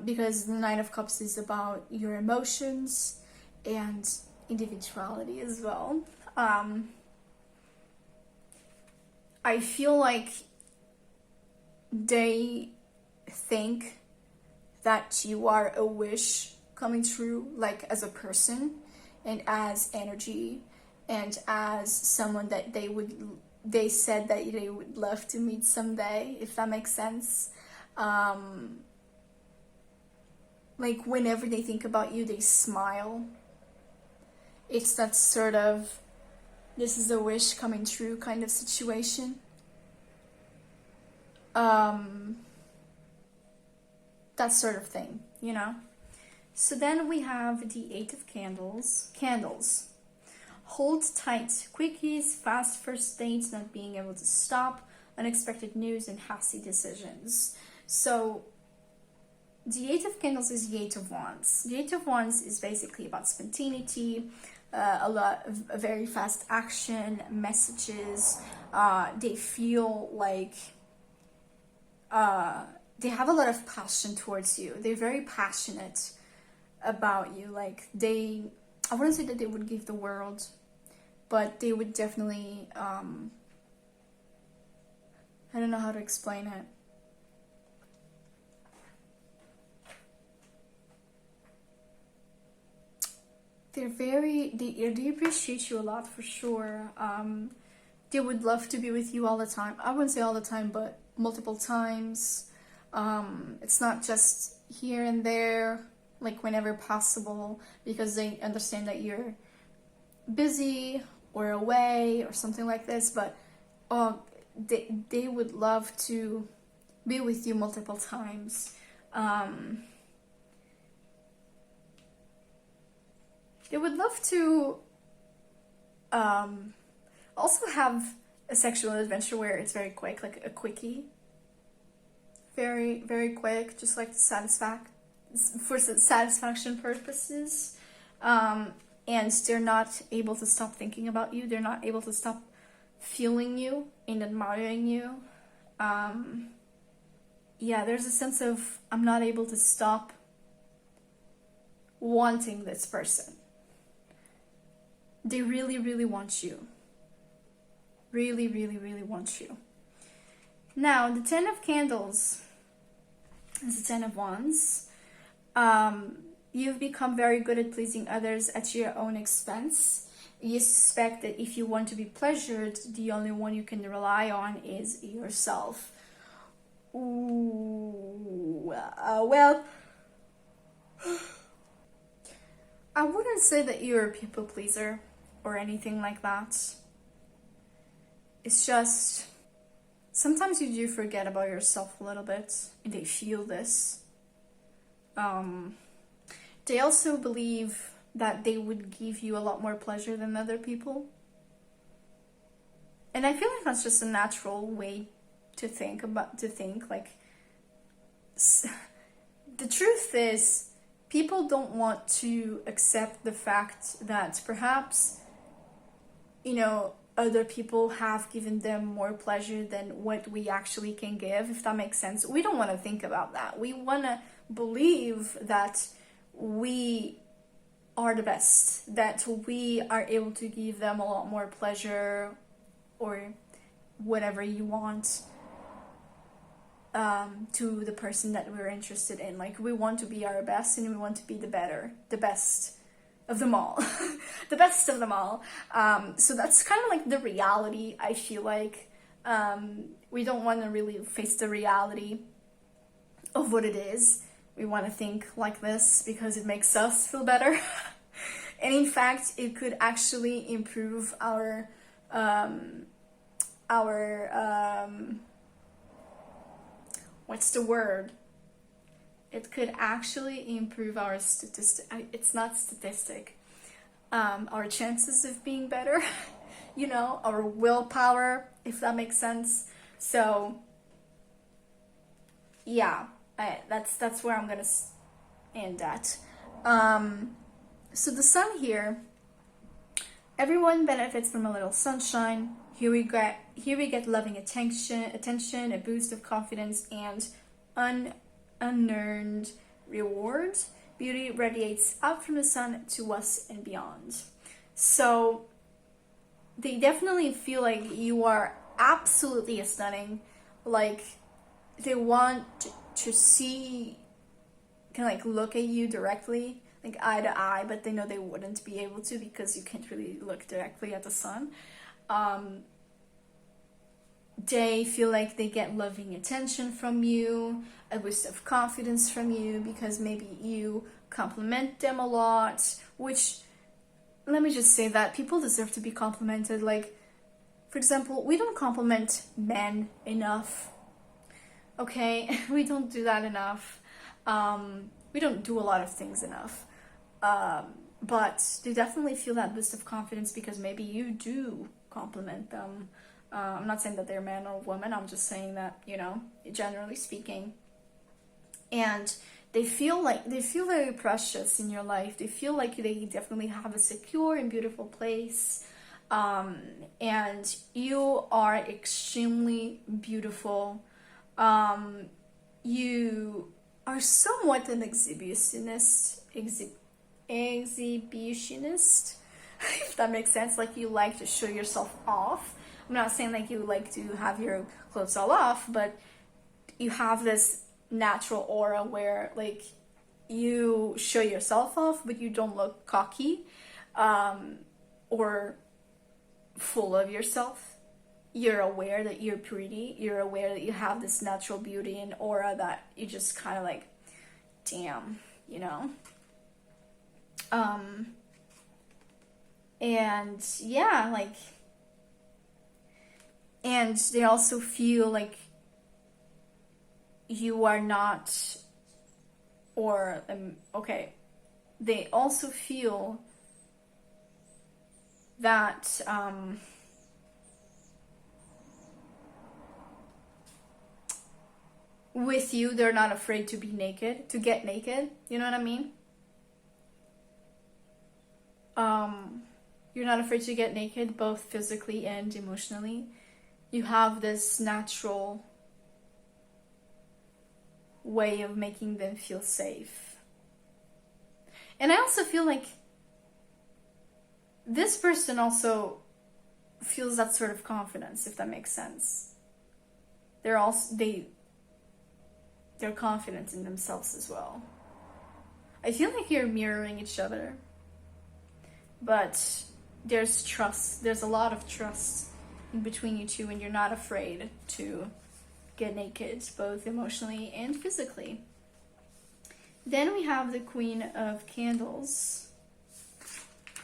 because the Nine of Cups is about your emotions and individuality as well. I feel like they think that you are a wish coming true, like as a person and as energy and as someone that they said that they would love to meet someday, if that makes sense. like whenever they think about you, they smile. It's that sort of, this is a wish coming true kind of situation. That sort of thing, you know? So then we have the Eight of Candles. Candles. Hold tight. Quickies, fast first dates, not being able to stop, unexpected news, and hasty decisions. So the Eight of Candles is the Eight of Wands. The Eight of Wands is basically about spontaneity, a very fast action, messages. They feel like they have a lot of passion towards you. They're very passionate about you. Like I wouldn't say that they would give the world, but they would definitely, I don't know how to explain it. They appreciate you a lot for sure. They would love to be with you all the time. I wouldn't say all the time, but multiple times. It's not just here and there, like whenever possible, because they understand that you're busy or away or something like this, but they would love to be with you multiple times. They would love to also have a sexual adventure where it's very quick, like a quickie. Very, very quick, just like for satisfaction purposes. And they're not able to stop thinking about you. They're not able to stop feeling you and admiring you. Yeah, there's a sense of, I'm not able to stop wanting this person. They really, really want you. Really, really, really want you. Now, the Ten of Candles is the Ten of Wands. You've become very good at pleasing others at your own expense. You suspect that if you want to be pleasured, the only one you can rely on is yourself. Ooh, well, I wouldn't say that you're a people pleaser or anything like that. It's just, sometimes you do forget about yourself a little bit, and they feel this. They also believe that they would give you a lot more pleasure than other people. And I feel like that's just a natural way to think. Like, the truth is, people don't want to accept the fact that perhaps, you know, other people have given them more pleasure than what we actually can give, if that makes sense. We don't want to think about that. We want to believe that we are the best, that we are able to give them a lot more pleasure or whatever you want to the person that we're interested in. Like, we want to be our best, and we want to be the best of them all. The best of them all. So that's kind of like the reality, I feel like. We don't want to really face the reality of what it is. We want to think like this because it makes us feel better. And in fact, it could actually improve our what's the word? It could actually improve our it's not statistic. Our chances of being better, you know, our willpower, if that makes sense. So, yeah, that's where I'm gonna end at. So the sun here, everyone benefits from a little sunshine. Here we get loving attention, a boost of confidence, and unearned rewards. Beauty radiates out from the sun to us and beyond. So they definitely feel like you are absolutely stunning. Like, they want to see, kind of like look at you directly, like eye to eye, but they know they wouldn't be able to because you can't really look directly at the sun. They feel like they get loving attention from you, a boost of confidence from you, because maybe you compliment them a lot, which, let me just say that people deserve to be complimented. Like, for example, we don't compliment men enough, okay? We don't do that enough. We don't do a lot of things enough. But they definitely feel that boost of confidence because maybe you do compliment them. I'm not saying that they're man or woman, I'm just saying that, you know, generally speaking. And they feel very precious in your life. They feel like they definitely have a secure and beautiful place. And you are extremely beautiful. You are somewhat an exhibitionist, if that makes sense. Like, you like to show yourself off. I'm not saying like you like to have your clothes all off, but you have this natural aura where like you show yourself off, but you don't look cocky or full of yourself. You're aware that you're pretty. You're aware that you have this natural beauty and aura that you just kind of like, damn, you know? And yeah, like, and they also feel like you are not, or, they also feel that, with you, they're not afraid to be naked, to get naked, you know what I mean? You're not afraid to get naked, both physically and emotionally. You have this natural way of making them feel safe. And I also feel like this person also feels that sort of confidence, if that makes sense. They're confident in themselves as well. I feel like you're mirroring each other. But there's trust. There's a lot of trust in between you two, and you're not afraid to get naked, both emotionally and physically. Then we have the Queen of Candles.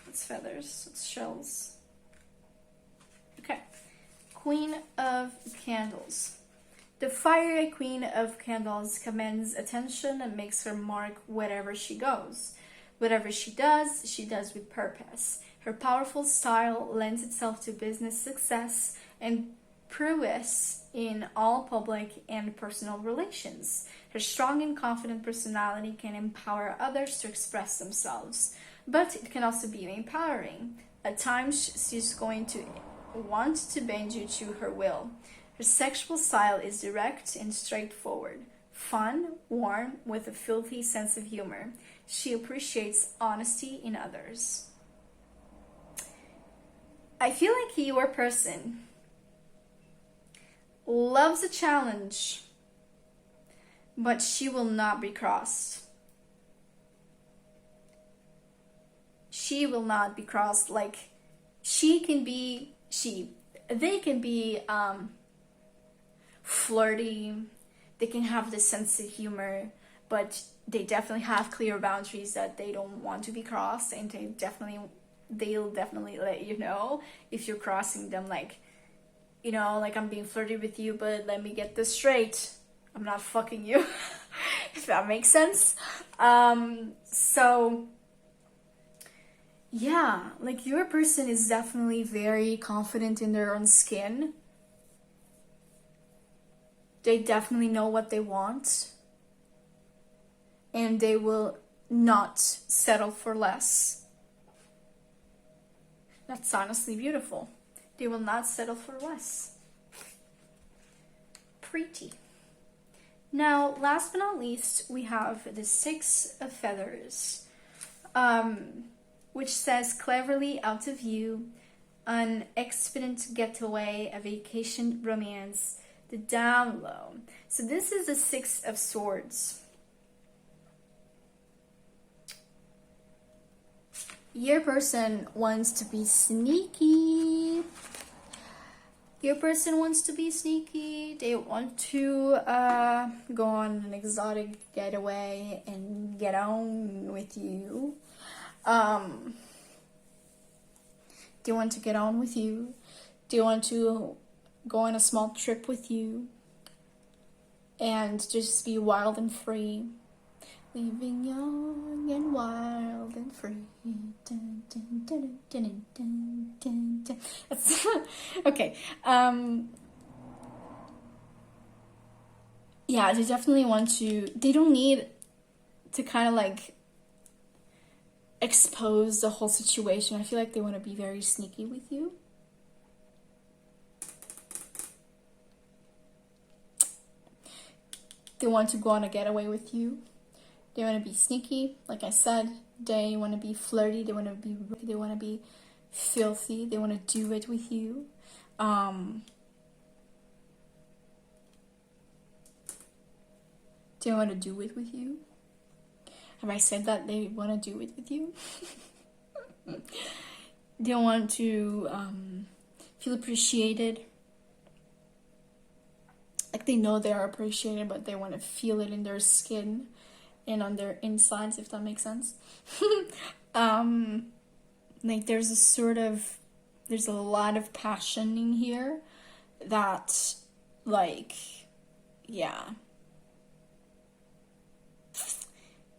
It's feathers, it's shells. Okay. Queen of Candles. The fiery Queen of Candles commands attention and makes her mark wherever she goes. Whatever she does with purpose. Her powerful style lends itself to business success and prowess in all public and personal relations. Her strong and confident personality can empower others to express themselves, but it can also be empowering. At times, she's going to want to bend you to her will. Her sexual style is direct and straightforward, fun, warm, with a filthy sense of humor. She appreciates honesty in others. I feel like your person loves a challenge, but she will not be crossed. She will not be crossed. Like, they can be flirty, they can have this sense of humor, but they definitely have clear boundaries that they don't want to be crossed, and they'll definitely let you know if you're crossing them. Like, you know, like, I'm being flirty with you, but let me get this straight, I'm not fucking you. If that makes sense. So yeah, like, your person is definitely very confident in their own skin. They definitely know what they want, and they will not settle for less. That's honestly beautiful. They will not settle for less. Pretty. Now, last but not least, we have the Six of Feathers, which says cleverly out of view, an expedient getaway, a vacation romance, the down low. So this is the Six of Swords. Your person wants to be sneaky. Your person wants to be sneaky. They want to go on an exotic getaway and get on with you. They want to get on with you. They want to go on a small trip with you and just be wild and free. Living young and wild and free. Dun, dun, dun, dun, dun, dun, dun. That's okay. Yeah, they definitely want to. They don't need to kind of like expose the whole situation. I feel like they want to be very sneaky with you. They want to go on a getaway with you. They want to be sneaky, like I said. They want to be flirty. They want to be filthy. They want to do it with you. They want to do it with you. Have I said that they want to do it with you? They want to feel appreciated. Like they know they are appreciated, but they want to feel it in their skin and on their insides, if that makes sense. Like there's a lot of passion in here that, like, yeah.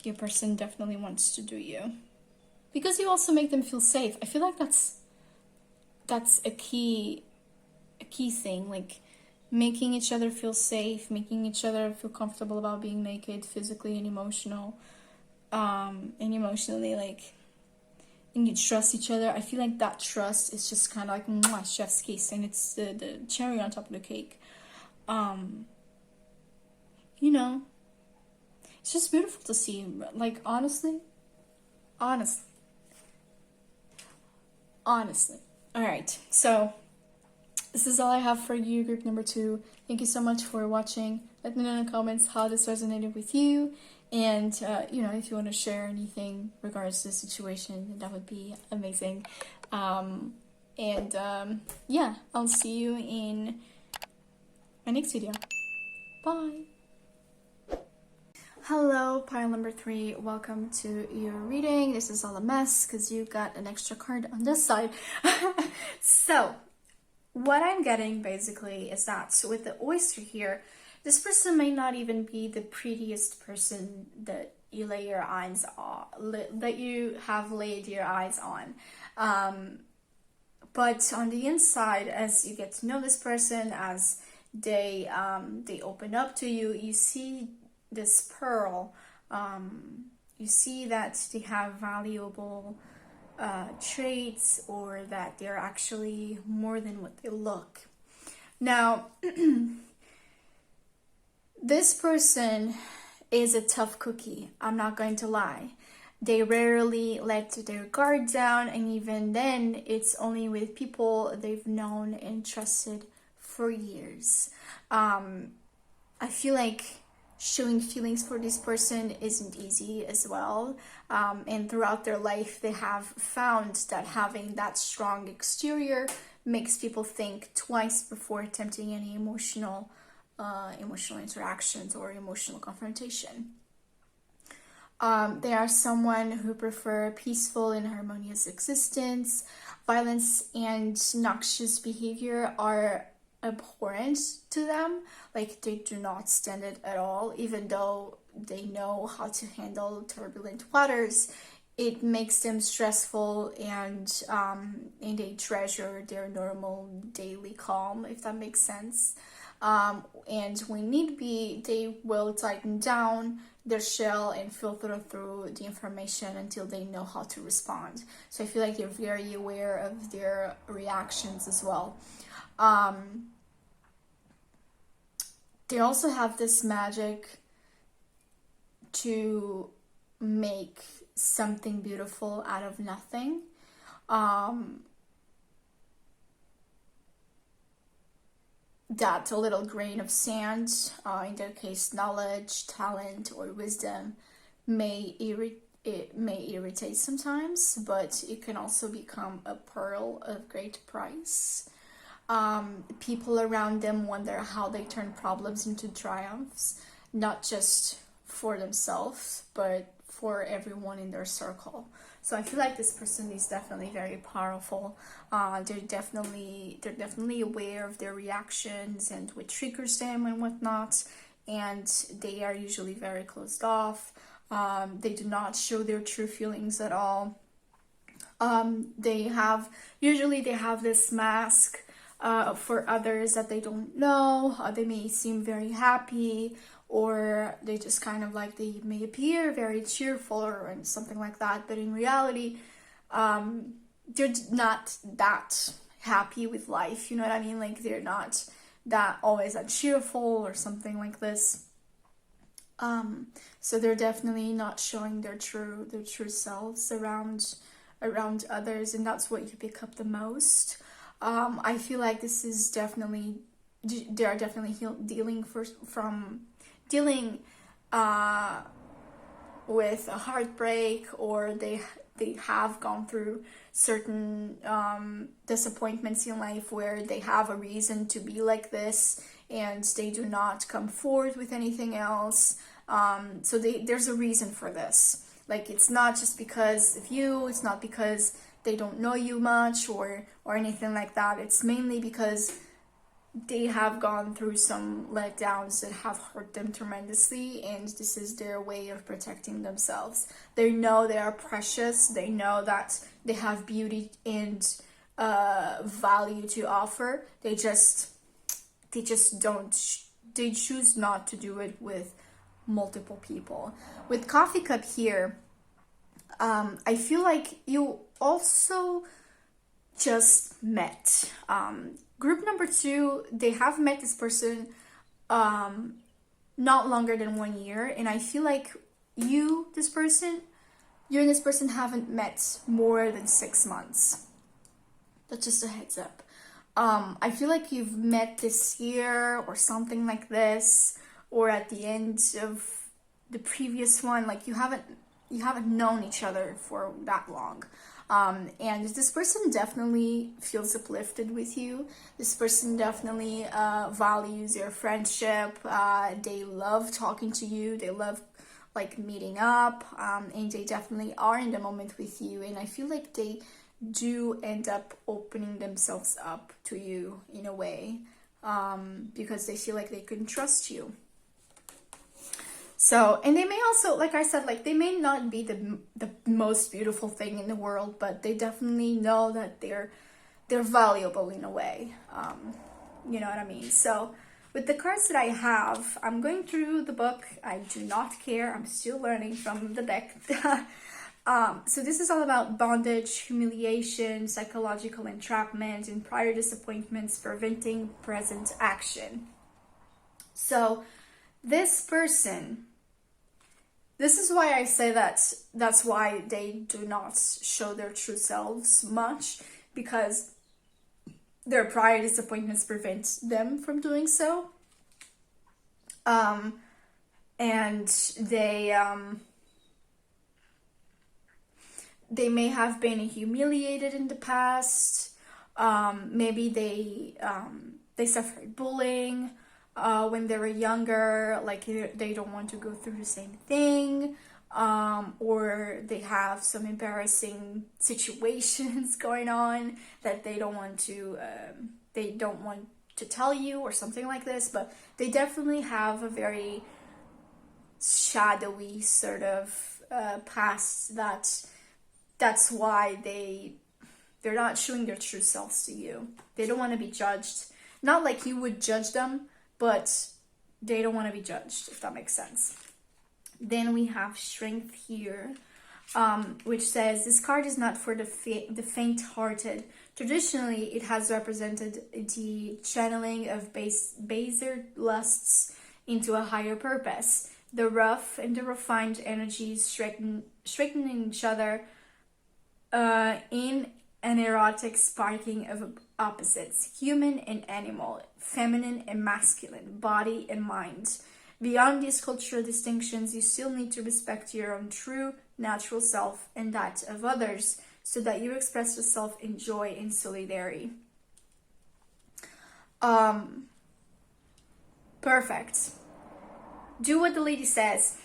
Your person definitely wants to do you. Because you also make them feel safe. I feel like that's a key thing, like making each other feel safe, making each other feel comfortable about being naked, physically and emotionally, like, and you trust each other. I feel like that trust is just kind of like mwah, chef's kiss, and it's the cherry on top of the cake. You know, it's just beautiful to see. Like, honestly. All right, so this is all I have for you, group number 2. Thank you so much for watching. Let me know in the comments how this resonated with you, and if you want to share anything regards to the situation, that would be amazing. Yeah, I'll see you in my next video. Bye. Hello, pile number 3. Welcome to your reading. This is all a mess because you got an extra card on this side. So, what I'm getting basically is that with the oyster here, this person may not even be the prettiest person that you lay your eyes on, that you have laid your eyes on. But on the inside, as you get to know this person, as they open up to you, you see this pearl. You see that they have valuable traits, or that they're actually more than what they look. Now, this person is a tough cookie. I'm not going to lie. They rarely let their guard down, and even then, it's only with people they've known and trusted for years. I feel like showing feelings for this person isn't easy as well, and throughout their life they have found that having that strong exterior makes people think twice before attempting any emotional interactions or emotional confrontation. They are someone who prefer peaceful and harmonious existence. Violence and noxious behavior are abhorrent to them. Like, they do not stand it at all. Even though they know how to handle turbulent waters, it makes them stressful, and they treasure their normal daily calm, if that makes sense. And when need be, they will tighten down their shell and filter through the information until they know how to respond. So I feel like they're very aware of their reactions as well. They also have this magic to make something beautiful out of nothing. That a little grain of sand, in their case knowledge, talent, or wisdom, may irritate sometimes, but it can also become a pearl of great price. People around them wonder how they turn problems into triumphs, not just for themselves, but for everyone in their circle. So I feel like this person is definitely very powerful. They're definitely aware of their reactions and what triggers them and whatnot, and they are usually very closed off. They do not show their true feelings at all. They have this mask for others that they don't know. They may seem very happy, or they just kind of like, they may appear very cheerful or something like that, but in reality, they're not that happy with life. You know what I mean? Like, they're not that always that cheerful or something like this. So they're definitely not showing their true selves around others, and that's what you pick up the most. I feel like this is definitely, they are definitely dealing with a heartbreak, or they have gone through certain disappointments in life where they have a reason to be like this, and they do not come forward with anything else. So there's a reason for this. Like, it's not just because of you, it's not because they don't know you much or anything like that. It's mainly because they have gone through some letdowns that have hurt them tremendously, and this is their way of protecting themselves. They know they are precious, they know that they have beauty and value to offer. They choose not to do it with multiple people. With Coffee Cup here, I feel like you also just met. Group number 2, they have met this person not longer than 1 year, and I feel like you and this person haven't met more than 6 months. That's just a heads up. I feel like you've met this year or something like this, or at the end of the previous one. Like, you haven't known each other for that long. And this person definitely feels uplifted with you. This person definitely values your friendship. They love talking to you. They love like meeting up, and they definitely are in the moment with you. And I feel like they do end up opening themselves up to you in a way, because they feel like they can trust you. So, and they may also, like I said, like, they may not be the most beautiful thing in the world, but they definitely know that they're valuable in a way. You know what I mean? So, with the cards that I have, I'm going through the book. I do not care. I'm still learning from the deck. So this is all about bondage, humiliation, psychological entrapment, and prior disappointments preventing present action. So this person, this is why I say that's why they do not show their true selves much, because their prior disappointments prevent them from doing so. And they may have been humiliated in the past. Maybe they suffered bullying when they were younger, like they don't want to go through the same thing, or they have some embarrassing situations going on that they don't want to tell you, or something like this. But they definitely have a very shadowy sort of past. That's why they're not showing their true selves to you. They don't want to be judged. Not like you would judge them, but they don't want to be judged, if that makes sense. Then we have Strength here, which says, this card is not for the faint-hearted. Traditionally, it has represented the channeling of baser lusts into a higher purpose. The rough and the refined energies straightening each other in an erotic sparking of opposites, human and animal, feminine and masculine, body and mind. Beyond these cultural distinctions, you still need to respect your own true, natural self and that of others, so that you express yourself in joy and solidarity. Perfect. Do what the lady says.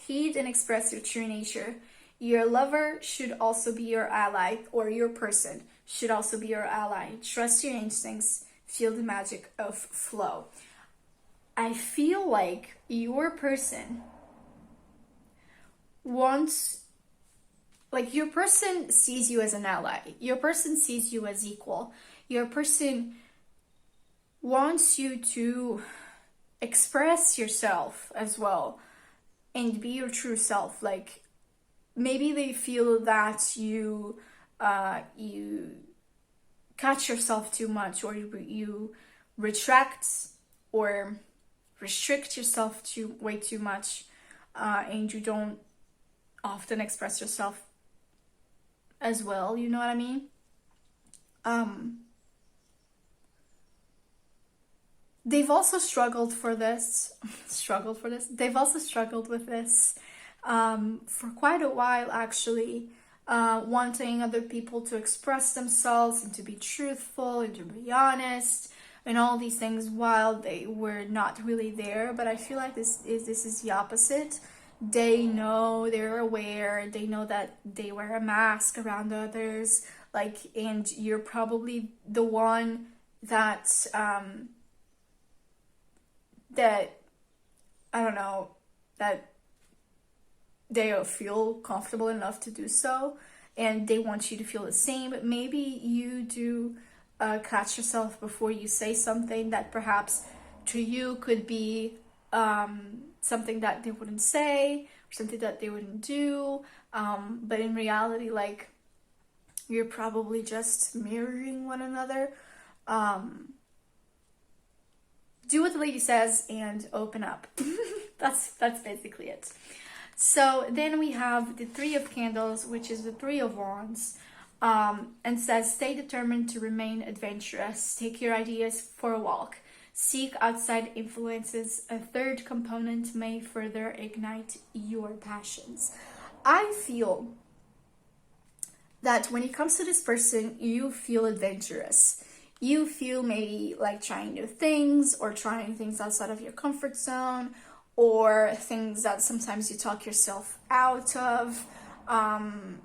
Heed and express your true nature. Your lover should also be your ally, or your person should also be your ally. Trust your instincts. Feel the magic of flow. I feel like your person wants, like, your person sees you as an ally. Your person sees you as equal. Your person wants you to express yourself as well and be your true self. Like, maybe they feel that you cut yourself too much, or you retract or restrict yourself way too much, and you don't often express yourself as well, you know what I mean? They've also struggled for this. They've also struggled with this for quite a while, actually. Wanting other people to express themselves and to be truthful and to be honest and all these things while they were not really there. But I feel like this is the opposite. They know, they're aware, they know that they wear a mask around others, like, and you're probably the one that that I don't know, that they feel comfortable enough to do so, and they want you to feel the same. But maybe you do catch yourself before you say something that perhaps to you could be something that they wouldn't say or something that they wouldn't do, but in reality, like, you're probably just mirroring one another. Do what the lady says and open up. That's basically it. So then we have the Three of Candles, which is the Three of Wands, and says, stay determined to remain adventurous. Take your ideas for a walk. Seek outside influences. A third component may further ignite your passions. I feel that when it comes to this person, you feel adventurous. You feel maybe like trying new things or trying things outside of your comfort zone, or things that sometimes you talk yourself out of. And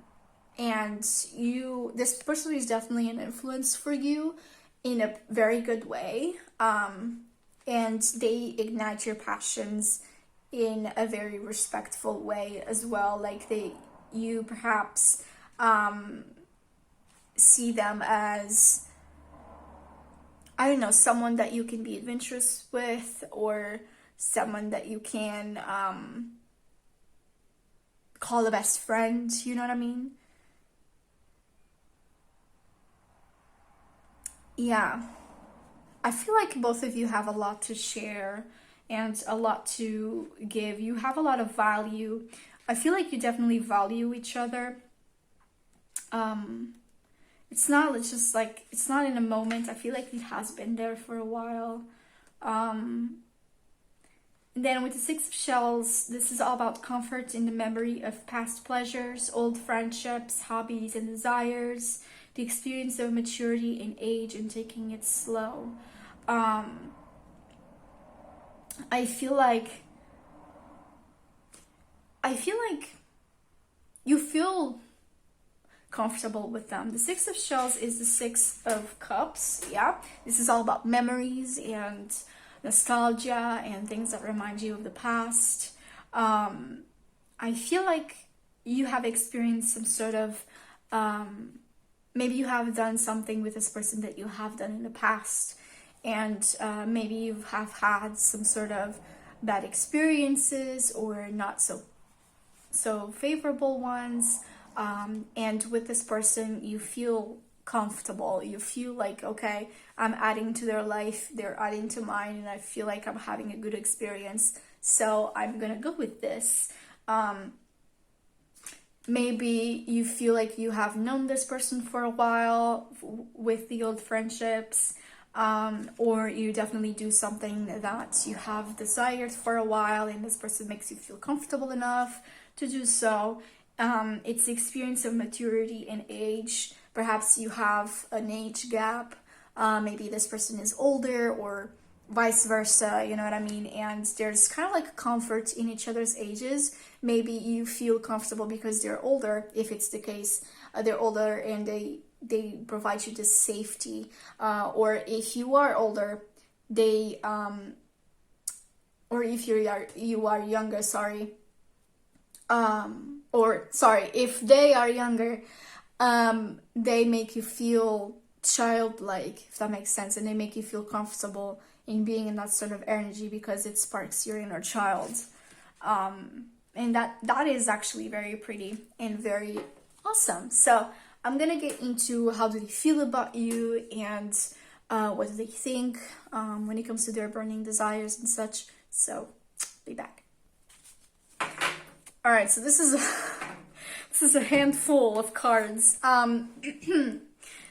this person is definitely an influence for you in a very good way. And they ignite your passions in a very respectful way as well. Like, you perhaps see them as, I don't know, someone that you can be adventurous with, or someone that you can call a best friend, you know what I mean? Yeah. I feel like both of you have a lot to share and a lot to give. You have a lot of value. I feel like you definitely value each other. It's not just like, it's not in a moment. I feel like it has been there for a while. And then with the Six of Shells, this is all about comfort in the memory of past pleasures, old friendships, hobbies, and desires, the experience of maturity in age and taking it slow. I feel like you feel comfortable with them. The Six of Shells is the Six of Cups. Yeah, this is all about memories and nostalgia and things that remind you of the past. I feel like you have experienced some sort of maybe you have done something with this person that you have done in the past, and maybe you have had some sort of bad experiences or not so favorable ones, and with this person you feel comfortable. You feel like, okay, I'm adding to their life, they're adding to mine, and I feel like I'm having a good experience, so I'm gonna go with this. Maybe you feel like you have known this person for a while with the old friendships, or you definitely do something that you have desired for a while and this person makes you feel comfortable enough to do so. It's the experience of maturity and age. Perhaps you have an age gap, Maybe this person is older or vice versa, you know what I mean? And there's kind of like comfort in each other's ages. Maybe you feel comfortable because they're older, if it's the case. They're older and they provide you this safety. Or if you are older, they or if you are younger, sorry. Or sorry, if they are younger, they make you feel childlike, if that makes sense, and they make you feel comfortable in being in that sort of energy because it sparks your inner child. And that is actually very pretty and very awesome. So I'm gonna get into how do they feel about you and what do they think when it comes to their burning desires and such. So be back. All right, so this is a handful of cards.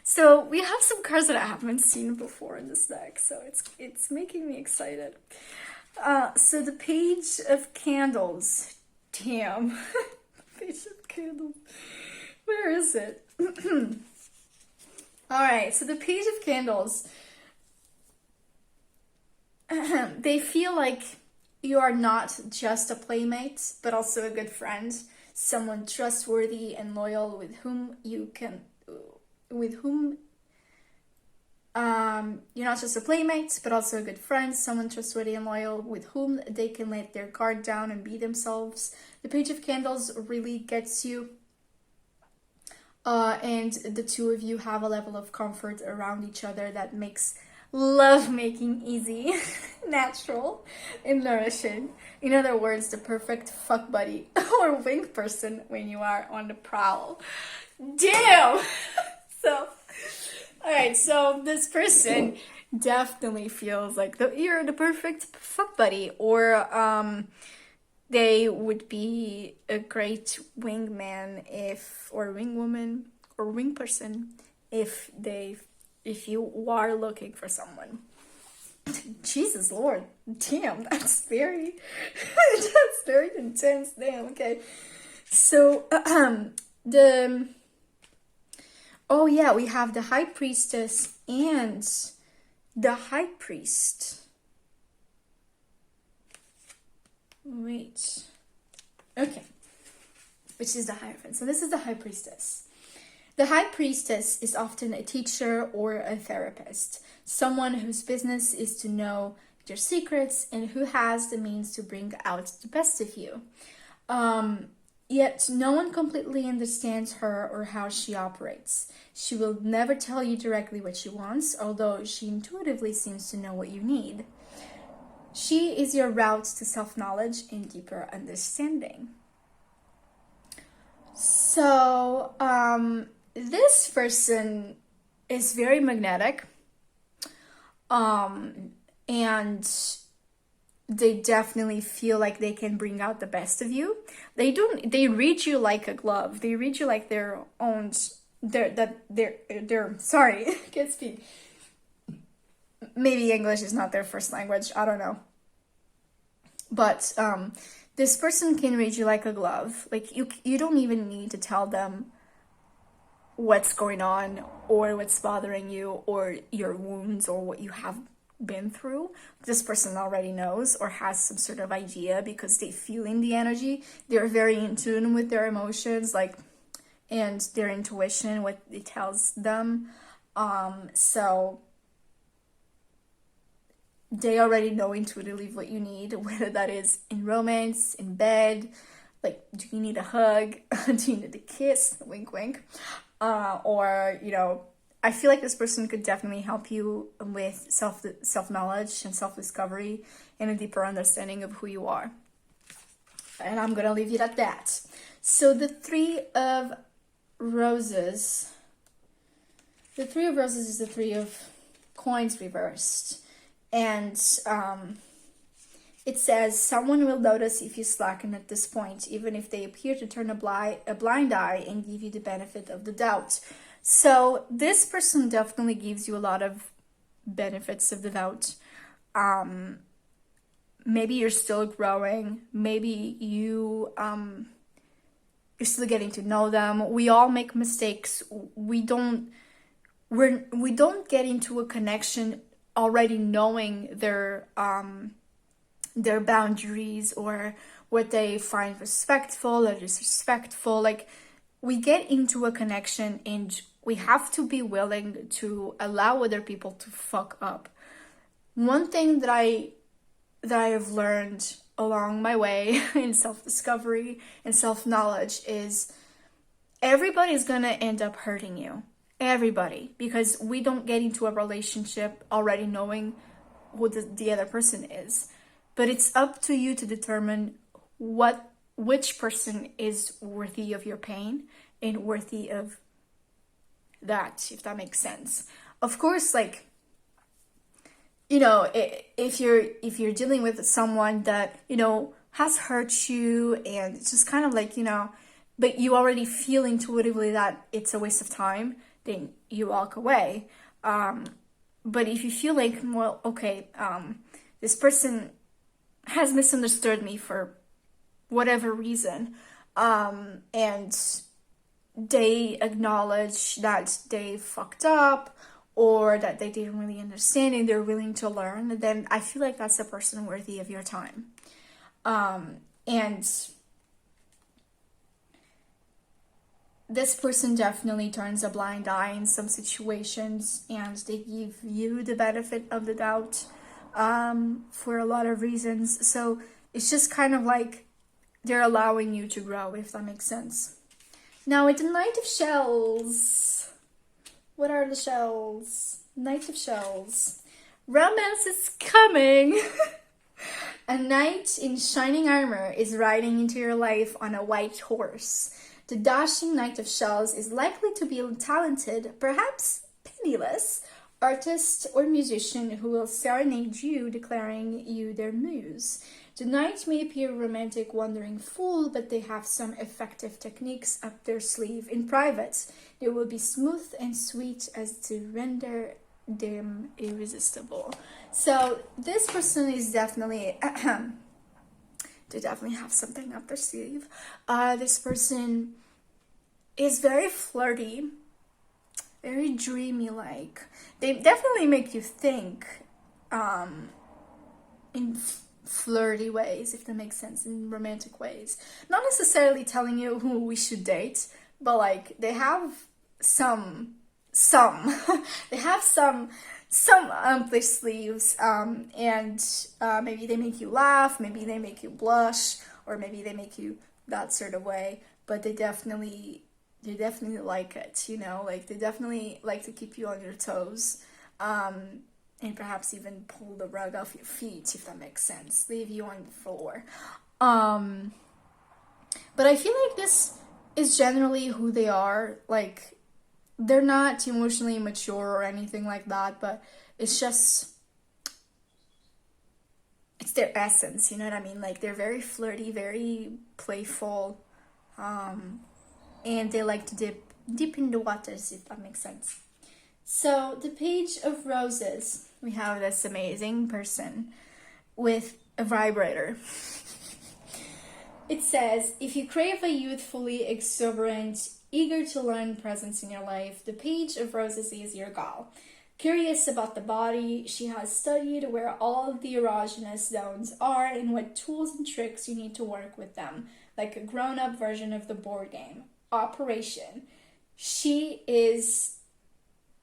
So we have some cards that I haven't seen before in this deck, so it's making me excited. So the Page of Candles. Damn. Page of Candles. Where is it? All right, so the Page of Candles. They feel like you are not just a playmate, but also a good friend, someone trustworthy and loyal with whom you're not just a playmate, but also a good friend, someone trustworthy and loyal with whom they can let their guard down and be themselves. The Page of Candles really gets you. And the two of you have a level of comfort around each other that makes love making easy, natural, and nourishing. In other words, the perfect fuck buddy or wing person when you are on the prowl. Damn! So, alright, so this person definitely feels like you're the perfect fuck buddy, or they would be a great wingman or wingwoman or wing person if you are looking for someone. Jesus Lord, damn, that's very intense. Damn, okay. So oh yeah, we have the High Priestess and the High Priest. Wait. Okay. Which is the Hierophant. So this is the High Priestess. The High Priestess is often a teacher or a therapist, someone whose business is to know your secrets and who has the means to bring out the best of you. Yet no one completely understands her or how she operates. She will never tell you directly what she wants, although she intuitively seems to know what you need. She is your route to self-knowledge and deeper understanding. So, this person is very magnetic, and they definitely feel like they can bring out the best of you. They read you like a glove. They read you like their own, sorry, I can't speak. Maybe English is not their first language, I don't know. But, this person can read you like a glove. Like, you don't even need to tell them what's going on or what's bothering you or your wounds or what you have been through. This person already knows or has some sort of idea because they feel in the energy. They're very in tune with their emotions, and their intuition, what it tells them. So they already know intuitively what you need, whether that is in romance, in bed, like, do you need a hug? Do you need a kiss? Wink, wink. Or, I feel like this person could definitely help you with self-knowledge and self-discovery and a deeper understanding of who you are. And I'm gonna leave it at that. So the Three of Roses. The Three of Roses is the Three of Coins reversed. And it says, someone will notice if you slacken at this point, even if they appear to turn a blind eye and give you the benefit of the doubt. So this person definitely gives you a lot of benefits of the doubt. Maybe you're still growing. Maybe you're still getting to know them. We all make mistakes. We we don't get into a connection already knowing their boundaries or what they find respectful or disrespectful. Like, we get into a connection and we have to be willing to allow other people to fuck up. One thing that I have learned along my way in self-discovery and self-knowledge is everybody's gonna end up hurting you. Everybody. Because we don't get into a relationship already knowing who the other person is. But it's up to you to determine which person is worthy of your pain and worthy of that, if that makes sense. Of course, like, you know, if you're dealing with someone that, you know, has hurt you and it's just kind of like, you know, but you already feel intuitively that it's a waste of time, then you walk away. But if you feel like, well, okay, this person has misunderstood me for whatever reason, and they acknowledge that they fucked up or that they didn't really understand and they're willing to learn, then I feel like that's a person worthy of your time. And this person definitely turns a blind eye in some situations, and they give you the benefit of the doubt for a lot of reasons. So it's just kind of like they're allowing you to grow, if that makes sense. Now, with the Knight of Shells, what are the shells? Knight of Shells. Romance is coming! A knight in shining armor is riding into your life on a white horse. The dashing Knight of Shells is likely to be a talented, perhaps penniless, artist or musician who will serenade you, declaring you their muse. The knight may appear a romantic, wandering fool, but they have some effective techniques up their sleeve. In private, they will be smooth and sweet as to render them irresistible. So this person is definitely they definitely have something up their sleeve. This person is very flirty, very dreamy. Like, they definitely make you think in flirty ways, if that makes sense, in romantic ways. Not necessarily telling you who we should date, but like they have some they have some up their sleeves, and maybe they make you laugh, maybe they make you blush, or maybe they make you that sort of way, but they definitely like it, you know, like they definitely like to keep you on your toes, and perhaps even pull the rug off your feet, if that makes sense, leave you on the floor. But I feel like this is generally who they are. Like, they're not emotionally immature or anything like that, but it's just, it's their essence, you know what I mean? Like, they're very flirty, very playful, and they like to dip in the waters, if that makes sense. So, the Page of Roses, we have this amazing person with a vibrator. It says, if you crave a youthfully exuberant, eager to learn presence in your life, the Page of Roses is your gal. Curious about the body, she has studied where all of the erogenous zones are and what tools and tricks you need to work with them, like a grown-up version of the board game. Operation. She is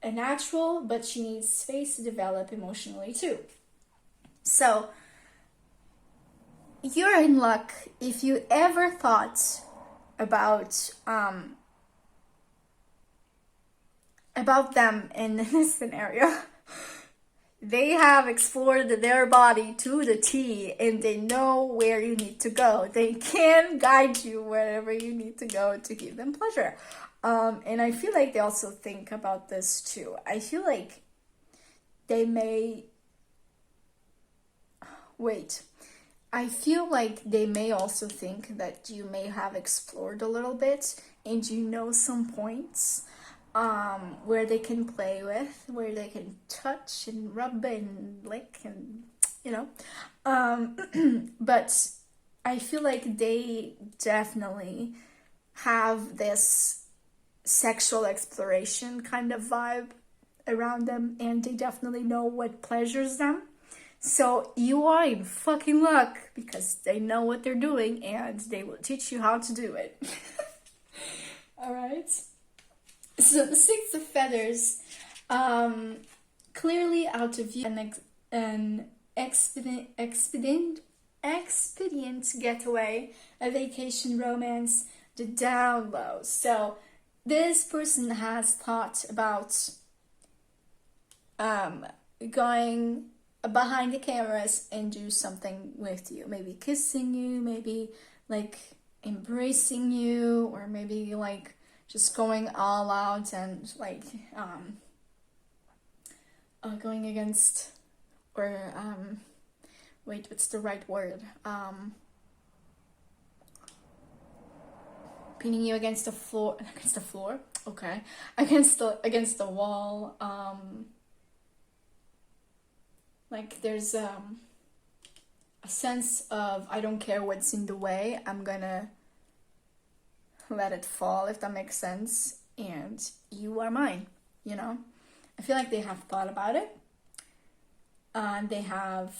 a natural, but she needs space to develop emotionally too. So, you're in luck if you ever thought about them in this scenario. They have explored their body to the T, and they know where you need to go. They can guide you wherever you need to go to give them pleasure. And I feel like they also think about this too. I feel like they may... I feel like they may also think that you may have explored a little bit and you know some points where they can play with, where they can touch and rub and lick and, you know. But I feel like they definitely have this sexual exploration kind of vibe around them, and they definitely know what pleasures them. So you are in fucking luck because they know what they're doing and they will teach you how to do it. All right. So the Six of Feathers, clearly out of view, an expedient getaway, a vacation, romance, the down low. So this person has thought about going behind the cameras and do something with you, maybe kissing you, maybe like embracing you, or maybe like just going all out and like going against, or wait, what's the right word, pinning you against the floor, okay, against the wall, like there's a sense of, I don't care what's in the way, I'm gonna let it fall, if that makes sense, and you are mine, you know? I feel like they have thought about it. They have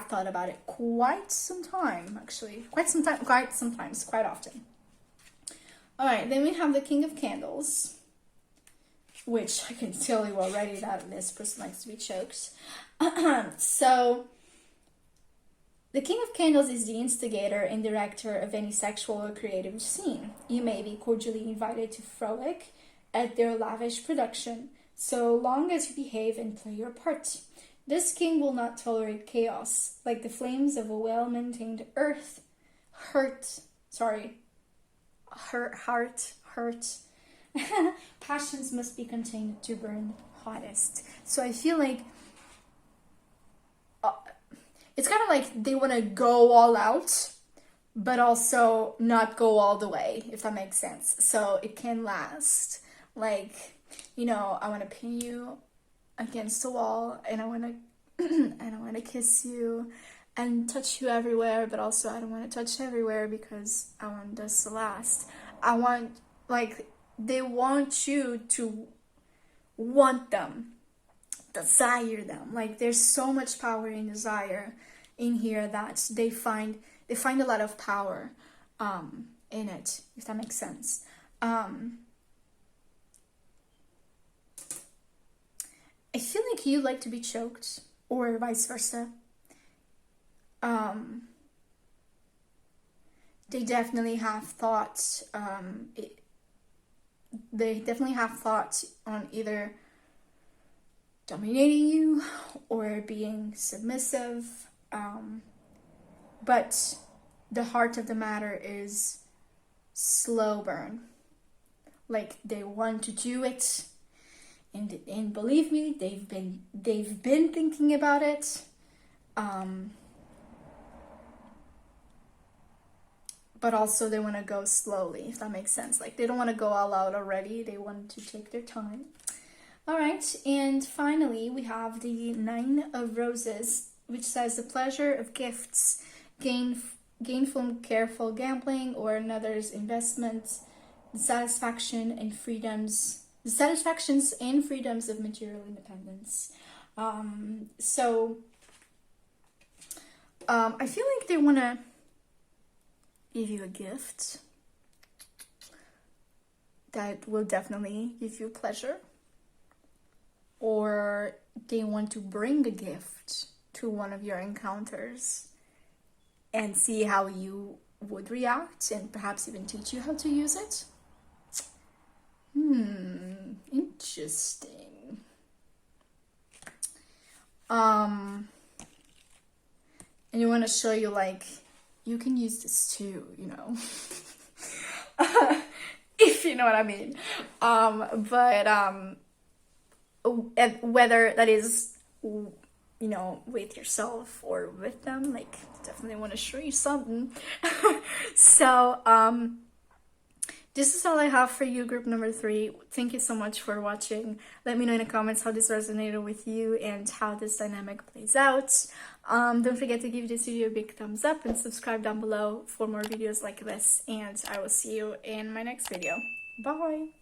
thought about it quite some time, actually. Quite sometimes, quite often. Alright, then we have the King of Candles, which I can tell you already that this person likes to be choked. So, the King of Candles is the instigator and director of any sexual or creative scene. You may be cordially invited to frolic at their lavish production, so long as you behave and play your part. This king will not tolerate chaos, like the flames of a well-maintained heart. Passions must be contained to burn hottest. So I feel like it's kind of like they want to go all out, but also not go all the way, if that makes sense. So it can last. Like, you know, I want to pin you against the wall, and I want to kiss you and touch you everywhere, but also I don't want to touch everywhere because I want this to last. I want, like, they want you to want them, desire them. Like, there's so much power in desire in here that they find a lot of power in it, if that makes sense. I feel like you like to be choked, or vice versa. They definitely have thoughts. They definitely have thoughts on either dominating you or being submissive. But the heart of the matter is slow burn. Like, they want to do it. And believe me, they've been thinking about it, but also they want to go slowly, if that makes sense. Like, they don't want to go all out already. They want to take their time. All right, and finally we have the Nine of Roses, which says the pleasure of gifts, gainful, careful gambling, or another's investment, satisfaction and freedoms. The satisfactions and freedoms of material independence. So I feel like they want to give you a gift that will definitely give you pleasure, or they want to bring a gift to one of your encounters and see how you would react, and perhaps even teach you how to use it. Interesting. And you want to show you, like, you can use this too, you know. If you know what I mean. Whether that is, you know, with yourself or with them, like, definitely want to show you something. So, this is all I have for you, group number 3. Thank you so much for watching. Let me know in the comments how this resonated with you and how this dynamic plays out. Don't forget to give this video a big thumbs up and subscribe down below for more videos like this. And I will see you in my next video. Bye!